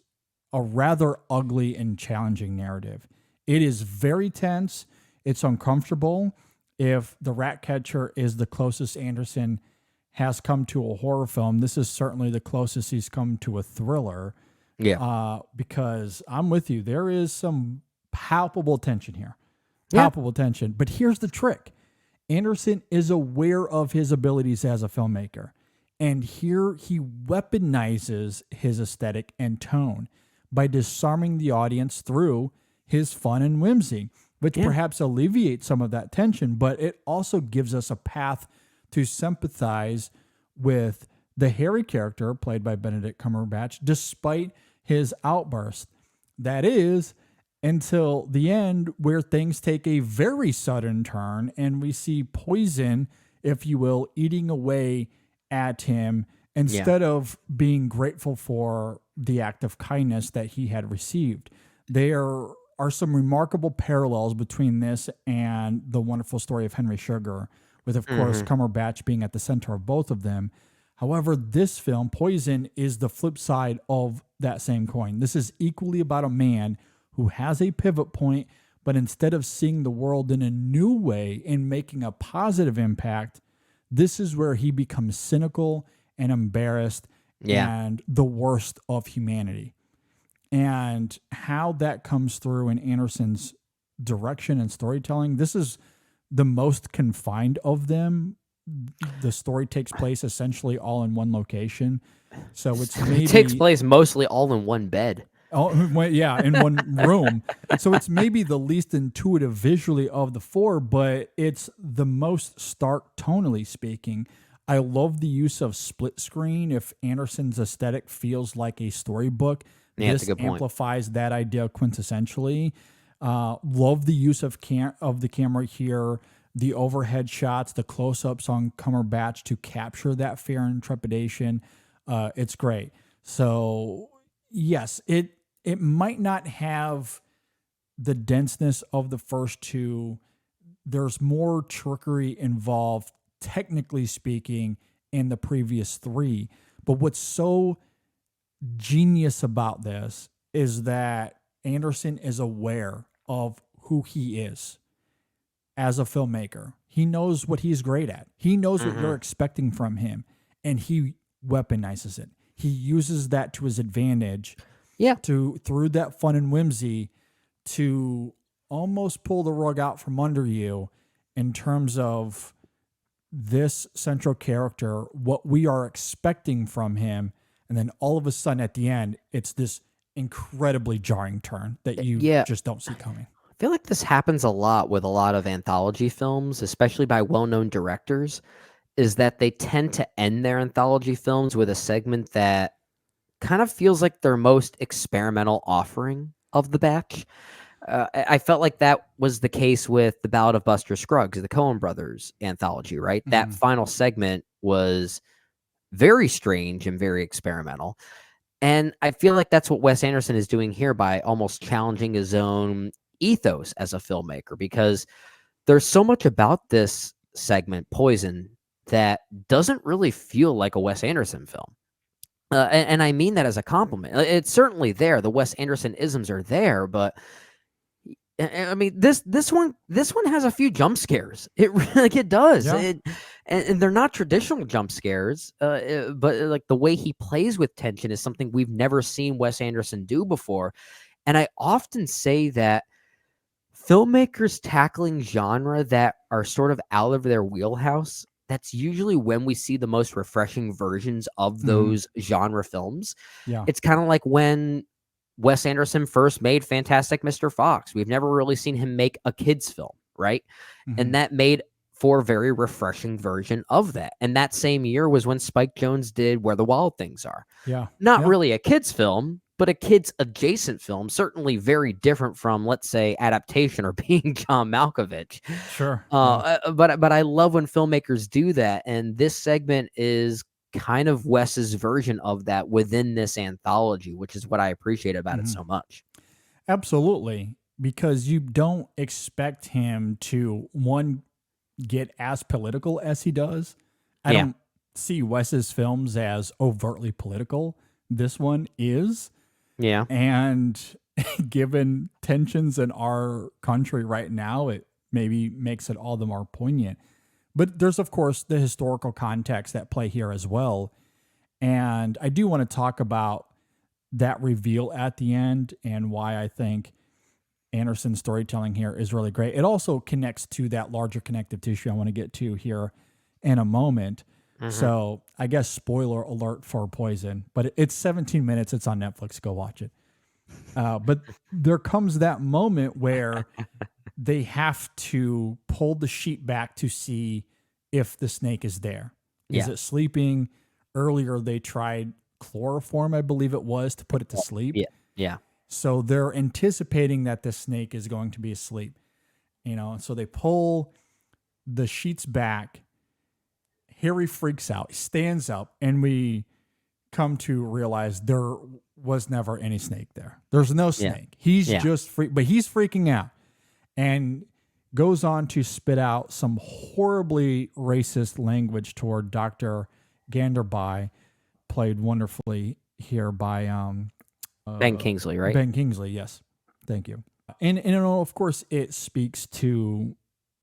a rather ugly and challenging narrative. It is very tense. It's uncomfortable. If The Ratcatcher is the closest Anderson has come to a horror film, this is certainly the closest he's come to a thriller. Yeah. Because I'm with you. There is some palpable tension here. Palpable tension. But here's the trick. Anderson is aware of his abilities as a filmmaker. And here he weaponizes his aesthetic and tone by disarming the audience through his fun and whimsy, which perhaps alleviates some of that tension, but it also gives us a path to sympathize with the Harry character played by Benedict Cumberbatch, despite his outburst. That is, until the end, where things take a very sudden turn and we see Poison, if you will, eating away at him instead of being grateful for the act of kindness that he had received. There are some remarkable parallels between this and The Wonderful Story of Henry Sugar, with, of course, Cumberbatch being at the center of both of them. However, this film, Poison, is the flip side of that same coin. This is equally about a man who has a pivot point, but instead of seeing the world in a new way and making a positive impact, this is where he becomes cynical and embarrassed and the worst of humanity. And how that comes through in Anderson's direction and storytelling, this is the most confined of them. The story takes place essentially all in one location. So it's maybe... It takes place mostly all in one bed. Oh, yeah, in one room. So it's maybe the least intuitive visually of the four, but it's the most stark tonally speaking. I love the use of split screen. If Anderson's aesthetic feels like a storybook, this amplifies that idea quintessentially. Love the use of the camera here, the overhead shots, the close-ups on Cumberbatch to capture that fear and trepidation. It's great. So yes, it might not have the denseness of the first two. There's more trickery involved, technically speaking, in the previous three. But what's so genius about this is that Anderson is aware of who he is as a filmmaker. He knows what he's great at. He knows what you're expecting from him, and he weaponizes it. He uses that to his advantage. Yeah. Through that fun and whimsy to almost pull the rug out from under you in terms of this central character, what we are expecting from him. And then all of a sudden at the end, it's this incredibly jarring turn that you just don't see coming. I feel like this happens a lot with a lot of anthology films, especially by well-known directors, is that they tend to end their anthology films with a segment that kind of feels like their most experimental offering of the batch. I felt like that was the case with The Ballad of Buster Scruggs, the Coen Brothers anthology, right? Mm-hmm. That final segment was very strange and very experimental. And I feel like that's what Wes Anderson is doing here by almost challenging his own ethos as a filmmaker, because there's so much about this segment, Poison, that doesn't really feel like a Wes Anderson film. And I mean that as a compliment. It's certainly there. The Wes Anderson isms are there, but I mean this one has a few jump scares. It does. Yeah. And they're not traditional jump scares, but like the way he plays with tension is something we've never seen Wes Anderson do before. And I often say that filmmakers tackling genre that are sort of out of their wheelhouse, that's usually when we see the most refreshing versions of those genre films. Yeah. It's kind of like when Wes Anderson first made Fantastic Mr. Fox. We've never really seen him make a kid's film, right? And that made for a very refreshing version of that. And that same year was when Spike Jonze did Where the Wild Things Are. Yeah. Not really a kid's film, but a kid's adjacent film, certainly very different from, let's say, Adaptation or Being John Malkovich. Sure. But I love when filmmakers do that. And this segment is kind of Wes's version of that within this anthology, which is what I appreciate about it so much. Absolutely. Because you don't expect him to, one, get as political as he does. I don't see Wes's films as overtly political. This one is. Yeah. And given tensions in our country right now, it maybe makes it all the more poignant. But there's, of course, the historical context at play here as well. And I do want to talk about that reveal at the end and why I think Anderson's storytelling here is really great. It also connects to that larger connective tissue I want to get to here in a moment. So I guess spoiler alert for Poison, but it's 17 minutes. It's on Netflix. Go watch it. But there comes that moment where they have to pull the sheet back to see if the snake is there. Is it sleeping? Earlier, they tried chloroform, I believe it was, to put it to sleep. Yeah. So they're anticipating that the snake is going to be asleep, and so they pull the sheets back. Harry freaks out, he stands up, and we come to realize there was never any snake there. There's no snake. He's just but he's freaking out and goes on to spit out some horribly racist language toward Dr. Ganderby, played wonderfully here by Ben Kingsley, right? Ben Kingsley, yes. Thank you. And of course, it speaks to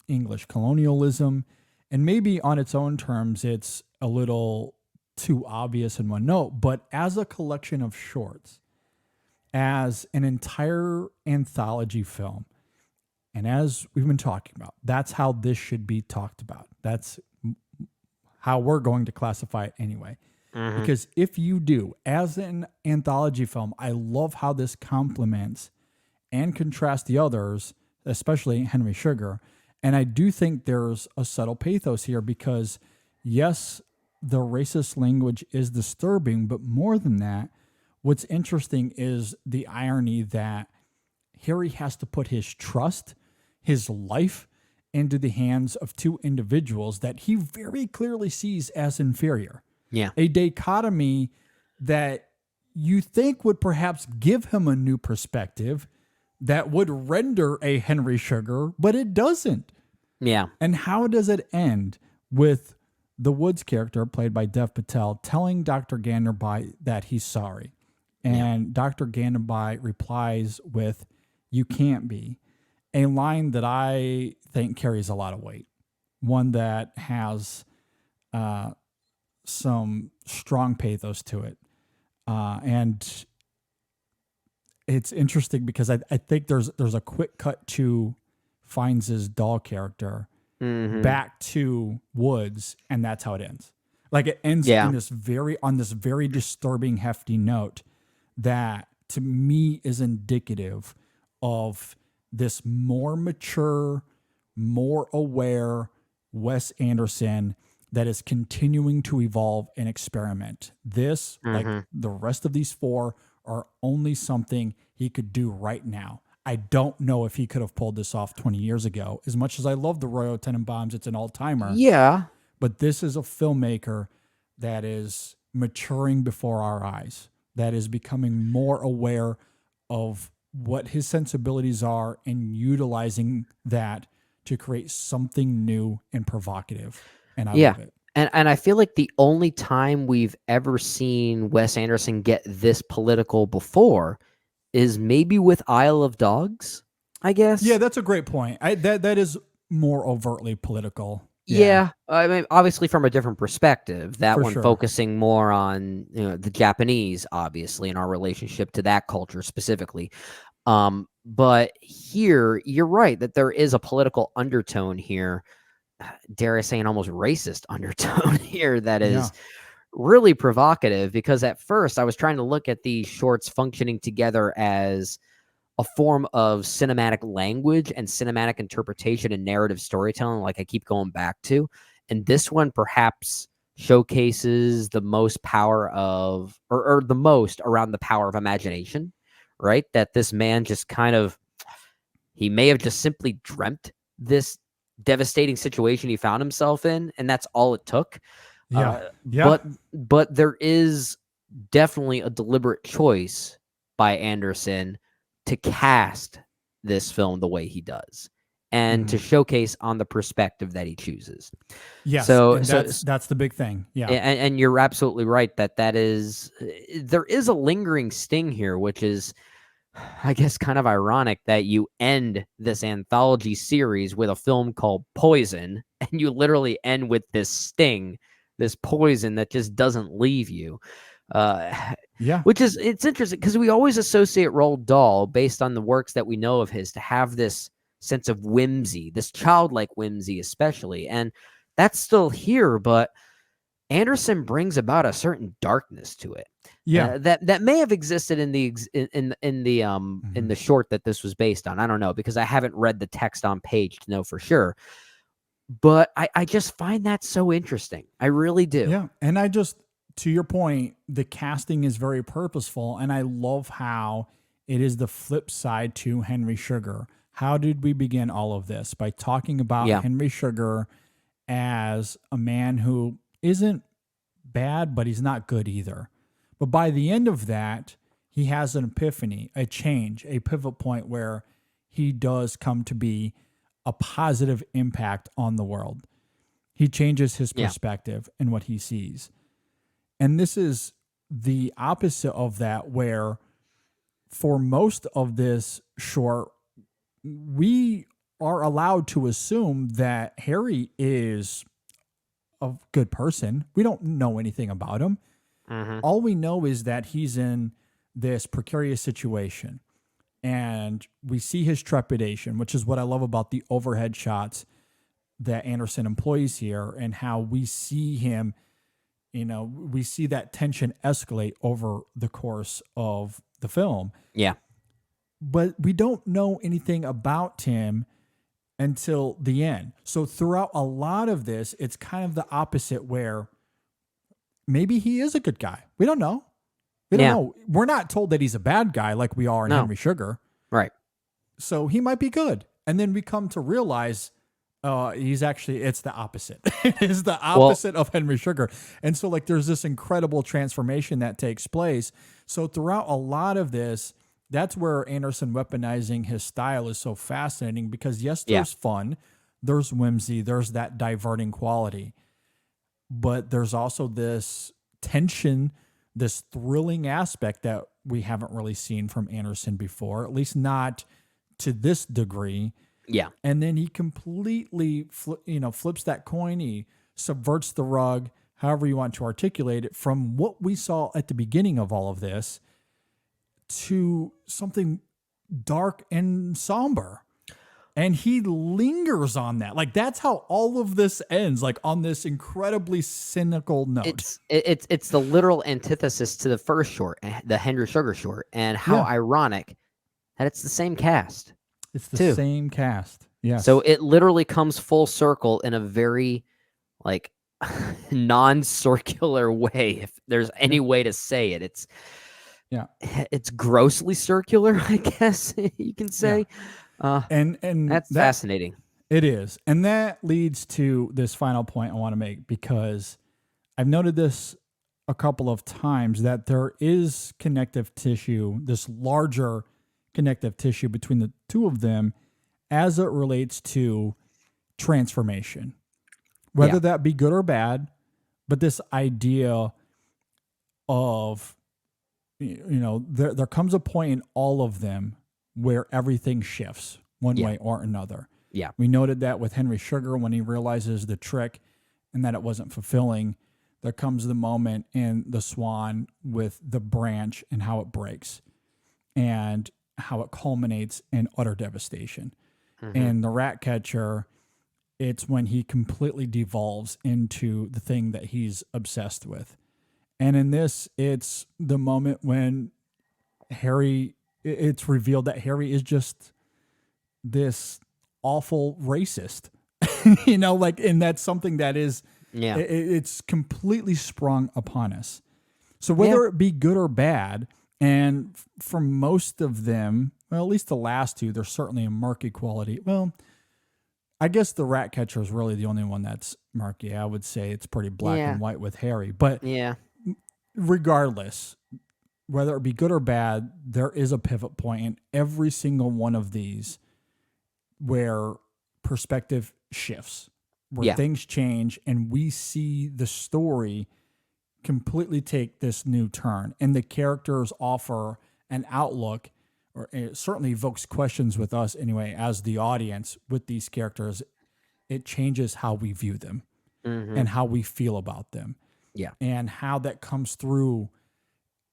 English colonialism, and maybe on its own terms, it's a little too obvious in one note, but as a collection of shorts, as an entire anthology film, and as we've been talking about, that's how this should be talked about. That's how we're going to classify it anyway. Because if you do, as an anthology film, I love how this complements and contrasts the others, especially Henry Sugar. And I do think there's a subtle pathos here because, yes, the racist language is disturbing, but more than that, what's interesting is the irony that Harry has to put his trust, his life, into the hands of two individuals that he very clearly sees as inferior. Yeah. A dichotomy that you think would perhaps give him a new perspective that would render a Henry Sugar, but it doesn't. Yeah. And how does it end with the Woods character, played by Dev Patel, telling Dr. Ganderby that he's sorry? And Dr. Ganderby replies with, "You can't be." A line that I think carries a lot of weight. One that has some strong pathos to it. And it's interesting because I think there's a quick cut to Fiennes' Dahl character back to Woods, and that's how it ends. Like it ends in this very disturbing, hefty note that to me is indicative of this more mature, more aware Wes Anderson that is continuing to evolve and experiment. This, like the rest of these four, are only something he could do right now. I don't know if he could have pulled this off 20 years ago. As much as I love the Royal Tenenbaums, it's an all-timer. Yeah. But this is a filmmaker that is maturing before our eyes, that is becoming more aware of what his sensibilities are and utilizing that to create something new and provocative. And I love it. And I feel like the only time we've ever seen Wes Anderson get this political before is maybe with Isle of Dogs, I guess. Yeah, that's a great point. That is more overtly political. Yeah. I mean, obviously from a different perspective. That For one sure. focusing more on the Japanese, obviously, and our relationship to that culture specifically. But here, you're right that there is a political undertone here. Dare I say an almost racist undertone here that is really provocative, because at first I was trying to look at these shorts functioning together as a form of cinematic language and cinematic interpretation and narrative storytelling, like I keep going back to. And this one perhaps showcases the most power of, or the most around the power of imagination, right? That this man just kind of, he may have just simply dreamt this devastating situation he found himself in, and that's all it took. But there is definitely a deliberate choice by Anderson to cast this film the way he does, and to showcase on the perspective that he chooses. Yes, so that's the big thing. Yeah, and you're absolutely right that is, there is a lingering sting here, which is, I guess, kind of ironic that you end this anthology series with a film called Poison, and you literally end with this sting, this poison that just doesn't leave you. Which is, it's interesting because we always associate Roald Dahl, based on the works that we know of his, to have this sense of whimsy, this childlike whimsy especially, and that's still here, but Anderson brings about a certain darkness to it. That may have existed in the in the short that this was based on. I don't know, because I haven't read the text on page to know for sure. But I just find that so interesting. I really do. Yeah, and I just, to your point, the casting is very purposeful, and I love how it is the flip side to Henry Sugar. How did we begin all of this? By talking about Henry Sugar as a man who isn't bad, but he's not good either. But by the end of that, he has an epiphany, a change, a pivot point where he does come to be a positive impact on the world. He changes his perspective and what he sees. And this is the opposite of that, where for most of this short, we are allowed to assume that Harry is a good person. We don't know anything about him. All we know is that he's in this precarious situation, and we see his trepidation, which is what I love about the overhead shots that Anderson employs here, and how we see him we see that tension escalate over the course of the film. Yeah. But we don't know anything about Tim until the end. So throughout a lot of this, it's kind of the opposite, where maybe he is a good guy. We don't know. We don't know. We're not told that he's a bad guy like we are in Henry Sugar. Right. So he might be good. And then we come to realize it's the opposite. It's the opposite of Henry Sugar. And so there's this incredible transformation that takes place. So throughout a lot of this, that's where Anderson weaponizing his style is so fascinating, because there's fun, there's whimsy, there's that diverting quality, but there's also this tension, this thrilling aspect that we haven't really seen from Anderson before, at least not to this degree. Yeah. And then he completely flips that coin. He subverts the rug, however you want to articulate it, from what we saw at the beginning of all of this to something dark and somber. And he lingers on that. That's how all of this ends, on this incredibly cynical note. It's the literal antithesis to the first short, the Henry Sugar short, and how ironic that it's the same cast. It's the same cast. Yeah. So it literally comes full circle in a very non-circular way, if there's any way to say it. It's grossly circular, I guess you can say. And that's fascinating. It is. And that leads to this final point I want to make, because I've noted this a couple of times, that there is connective tissue, this larger connective tissue between the two of them as it relates to transformation, whether that be good or bad. But this idea of, there comes a point in all of them where everything shifts one way or another. Yeah. We noted that with Henry Sugar, when he realizes the trick and that it wasn't fulfilling. There comes the moment in the SWAN with the branch and how it breaks and how it culminates in utter devastation. Mm-hmm. And the rat catcher, it's when he completely devolves into the thing that he's obsessed with. And in this, it's the moment when it's revealed that Harry is just this awful racist, and that's something that is, it's completely sprung upon us. So whether it be good or bad, and for most of them, well, at least the last two, there's certainly a murky quality. Well, I guess the rat catcher is really the only one that's murky. I would say it's pretty black and white with Harry, but regardless, whether it be good or bad, there is a pivot point in every single one of these where perspective shifts, where things change, and we see the story completely take this new turn. And the characters offer an outlook, or it certainly evokes questions with us anyway, as the audience with these characters. It changes how we view them and how we feel about them. Yeah. And how that comes through,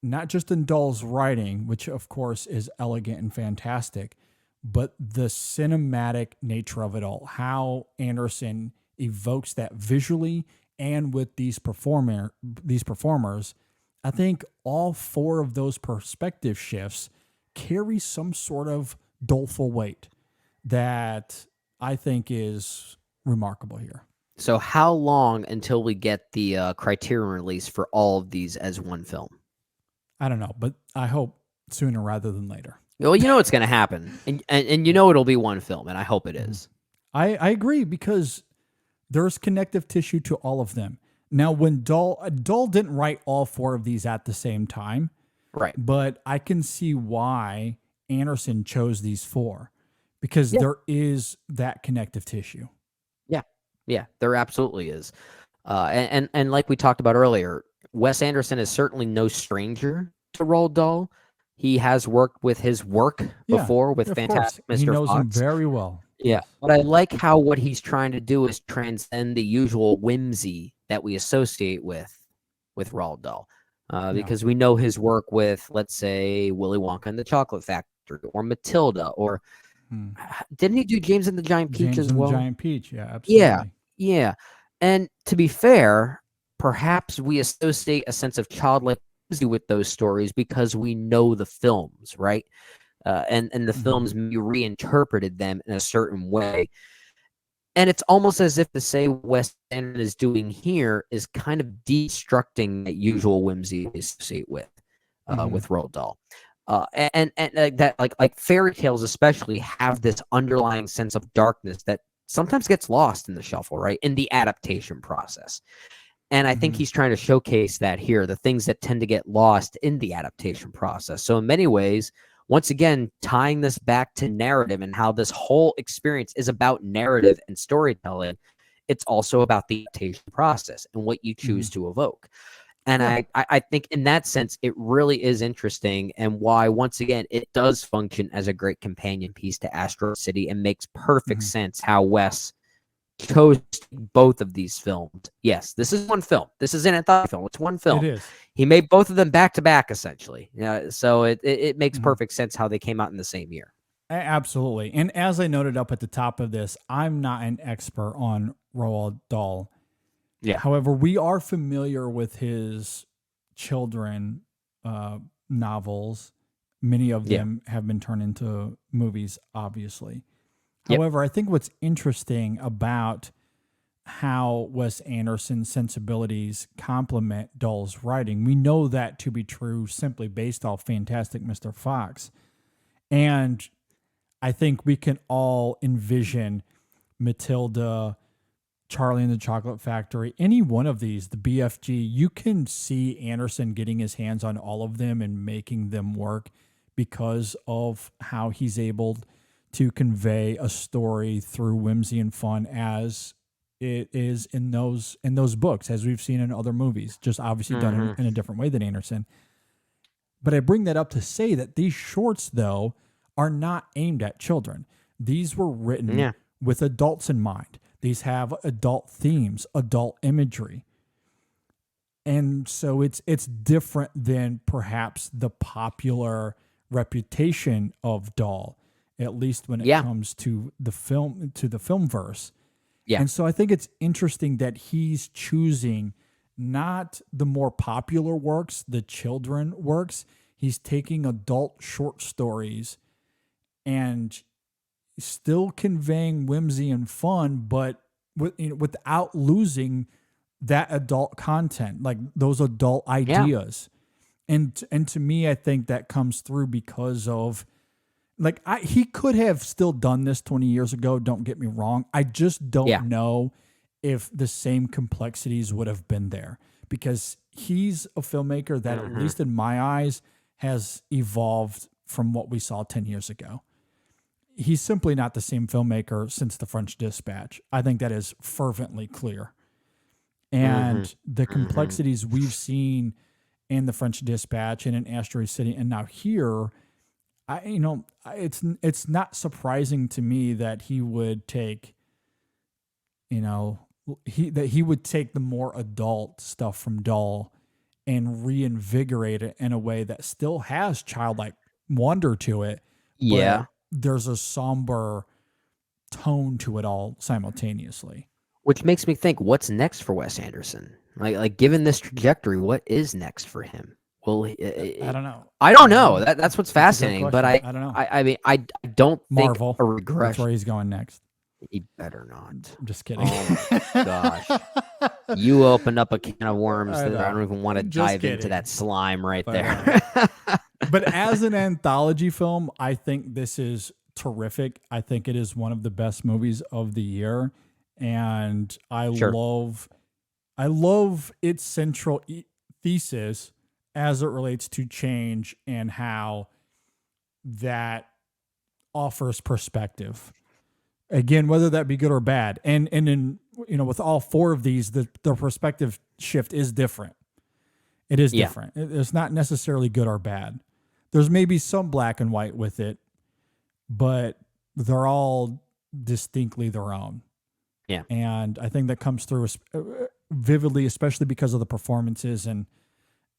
not just in Dahl's writing, which of course is elegant and fantastic, but the cinematic nature of it all, how Anderson evokes that visually and with these performers. I think all four of those perspective shifts carry some sort of doleful weight that I think is remarkable here. So how long until we get the Criterion release for all of these as one film? I don't know, but I hope sooner rather than later. Well, it's going to happen, and it'll be one film, and I hope it is. I agree, because there's connective tissue to all of them. Now, when Dahl didn't write all four of these at the same time, right? But I can see why Anderson chose these four, because there is that connective tissue. Yeah, there absolutely is. And like we talked about earlier, Wes Anderson is certainly no stranger to Roald Dahl. He has worked with his work before with Fantastic Mr. Fox. He knows him very well. Yeah, but I like how what he's trying to do is transcend the usual whimsy that we associate with Roald Dahl. Because we know his work with, let's say, Willy Wonka and the Chocolate Factory, or Matilda, or didn't he do James and the Giant Peach as well? James and the Giant Peach, yeah, absolutely. Yeah. And to be fair, perhaps we associate a sense of childlike whimsy with those stories because we know the films, right? And the films maybe reinterpreted them in a certain way. And it's almost as if to say what Wes Anderson is doing here is kind of destructing that usual whimsy we associate with Roald Dahl. And that like fairy tales especially have this underlying sense of darkness that sometimes gets lost in the shuffle, right? In the adaptation process. And I think he's trying to showcase that here, the things that tend to get lost in the adaptation process. So in many ways, once again, tying this back to narrative and how this whole experience is about narrative and storytelling, it's also about the adaptation process and what you choose to evoke. And I think in that sense, it really is interesting, and why, once again, it does function as a great companion piece to Asteroid City, and makes perfect sense how Wes chose both of these films. Yes, this is one film. This is an anthology film. It's one film. It is. He made both of them back to back, essentially. So it makes perfect sense how they came out in the same year. Absolutely. And as I noted up at the top of this, I'm not an expert on Roald Dahl. Yeah. However, we are familiar with his children novels. Many of them have been turned into movies, obviously. However, I think what's interesting about how Wes Anderson's sensibilities complement Dahl's writing, we know that to be true simply based off Fantastic Mr. Fox. And I think we can all envision Matilda, Charlie and the Chocolate Factory, any one of these, the BFG, you can see Anderson getting his hands on all of them and making them work because of how he's able to convey a story through whimsy and fun as it is in those books, as we've seen in other movies, just obviously done in a different way than Anderson. But I bring that up to say that these shorts, though, are not aimed at children. These were written with adults in mind. These have adult themes, adult imagery. And so it's different than perhaps the popular reputation of Dahl, at least when it comes to the film verse. Yeah. And so I think it's interesting that he's choosing not the more popular works, the children works. He's taking adult short stories and still conveying whimsy and fun, but without losing that adult content, like those adult ideas. And to me, I think that comes through because of, like, he could have still done this 20 years ago. Don't get me wrong. I just don't know if the same complexities would have been there, because he's a filmmaker that, at least in my eyes, has evolved from what we saw 10 years ago. He's simply not the same filmmaker since The French Dispatch. I think that is fervently clear. And the complexities we've seen in The French Dispatch and in Asteroid City and now here, it's not surprising to me that he would take, he would take the more adult stuff from Dahl and reinvigorate it in a way that still has childlike wonder to it. But there's a somber tone to it all simultaneously. Which makes me think, what's next for Wes Anderson? Like given this trajectory, what is next for him? Well, I don't know. I don't know. That's what's fascinating. But I don't know. I mean, I don't think Marvel. a regression. That's where he's going next. He better not. I'm just kidding. Oh my gosh. You opened up a can of worms that I don't even want to dive into that slime right there. But as an anthology film, I think this is terrific. I think it is one of the best movies of the year. And I love its central thesis as it relates to change and how that offers perspective. Again, whether that be good or bad. And in, with all four of these, the perspective shift is different. It is different. It's not necessarily good or bad. There's maybe some black and white with it, but they're all distinctly their own. Yeah. And I think that comes through vividly, especially because of the performances and,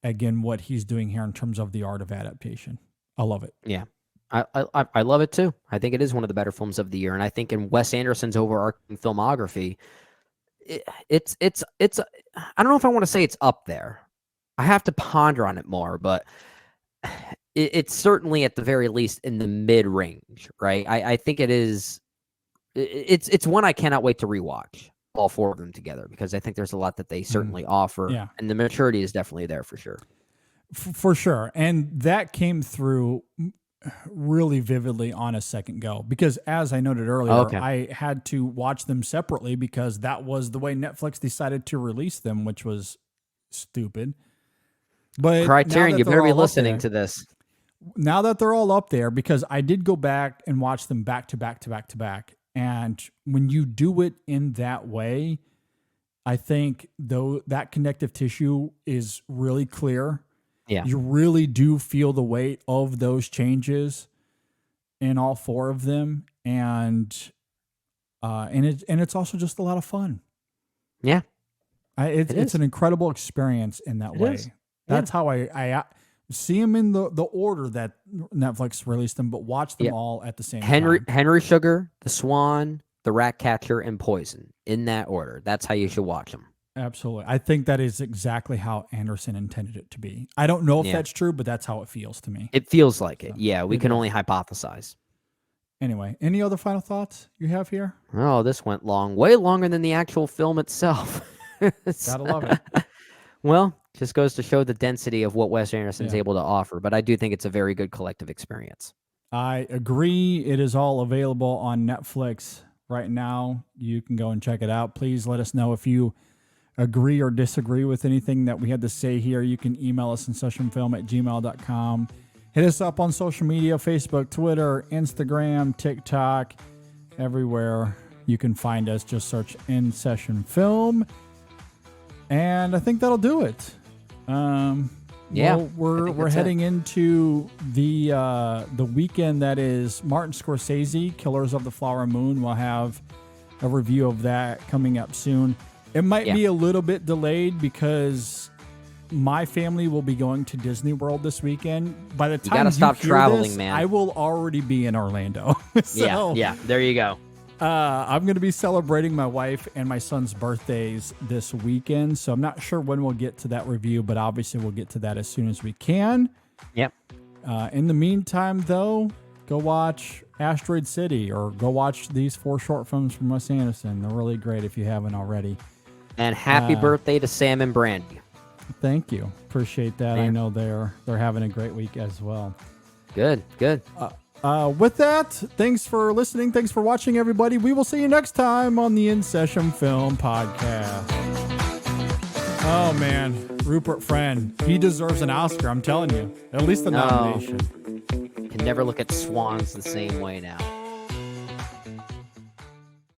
again, what he's doing here in terms of the art of adaptation. I love it. Yeah. I love it too. I think it is one of the better films of the year. And I think in Wes Anderson's overarching filmography, it's I don't know if I want to say it's up there. I have to ponder on it more, but it's certainly at the very least in the mid range, right? I think it is. It's one I cannot wait to rewatch all four of them together because I think there's a lot that they certainly offer, and the maturity is definitely there for sure. For sure, and that came through really vividly on a second go because, as I noted earlier, I had to watch them separately because that was the way Netflix decided to release them, which was stupid. But Criterion, you better be listening to this. Now that they're all up there, because I did go back and watch them back to back to back to back. And when you do it in that way, I think though that connective tissue is really clear. Yeah. You really do feel the weight of those changes in all four of them. And it's also just a lot of fun. Yeah. It's an incredible experience in that way. That's how I see them in the order that Netflix released them, but watch them all at the same time. Henry Sugar, The Swan, The Ratcatcher, and Poison in that order. That's how you should watch them. Absolutely. I think that is exactly how Anderson intended it to be. I don't know if that's true, but that's how it feels to me. It feels like it. Yeah, we can only hypothesize. Anyway, any other final thoughts you have here? Oh, this went long. Way longer than the actual film itself. Gotta love it. Well, just goes to show the density of what Wes Anderson's able to offer, but I do think it's a very good collective experience. I agree. It is all available on Netflix right now. You can go and check it out. Please let us know if you agree or disagree with anything that we had to say here. You can email us insessionfilm@gmail.com. Hit us up on social media, Facebook, Twitter, Instagram, TikTok, everywhere you can find us. Just search In Session Film. And I think that'll do it. We're heading into the weekend that is Martin Scorsese, Killers of the Flower Moon. We'll have a review of that coming up soon. It might be a little bit delayed because my family will be going to Disney World this weekend. By the time you gotta stop traveling, this, man. I will already be in Orlando. Yeah, there you go. I'm going to be celebrating my wife and my son's birthdays this weekend, so I'm not sure when we'll get to that review, but obviously we'll get to that as soon as we can. Yep. In the meantime, though, go watch Asteroid City or go watch these 4 short films from Wes Anderson. They're really great if you haven't already. And happy birthday to Sam and Brandy. Thank you. Appreciate that. I know they're having a great week as well. Good. With that, thanks for listening. Thanks for watching, everybody. We will see you next time on the In Session Film Podcast. Oh, man. Rupert Friend. He deserves an Oscar, I'm telling you. At least a nomination. Can never look at swans the same way now.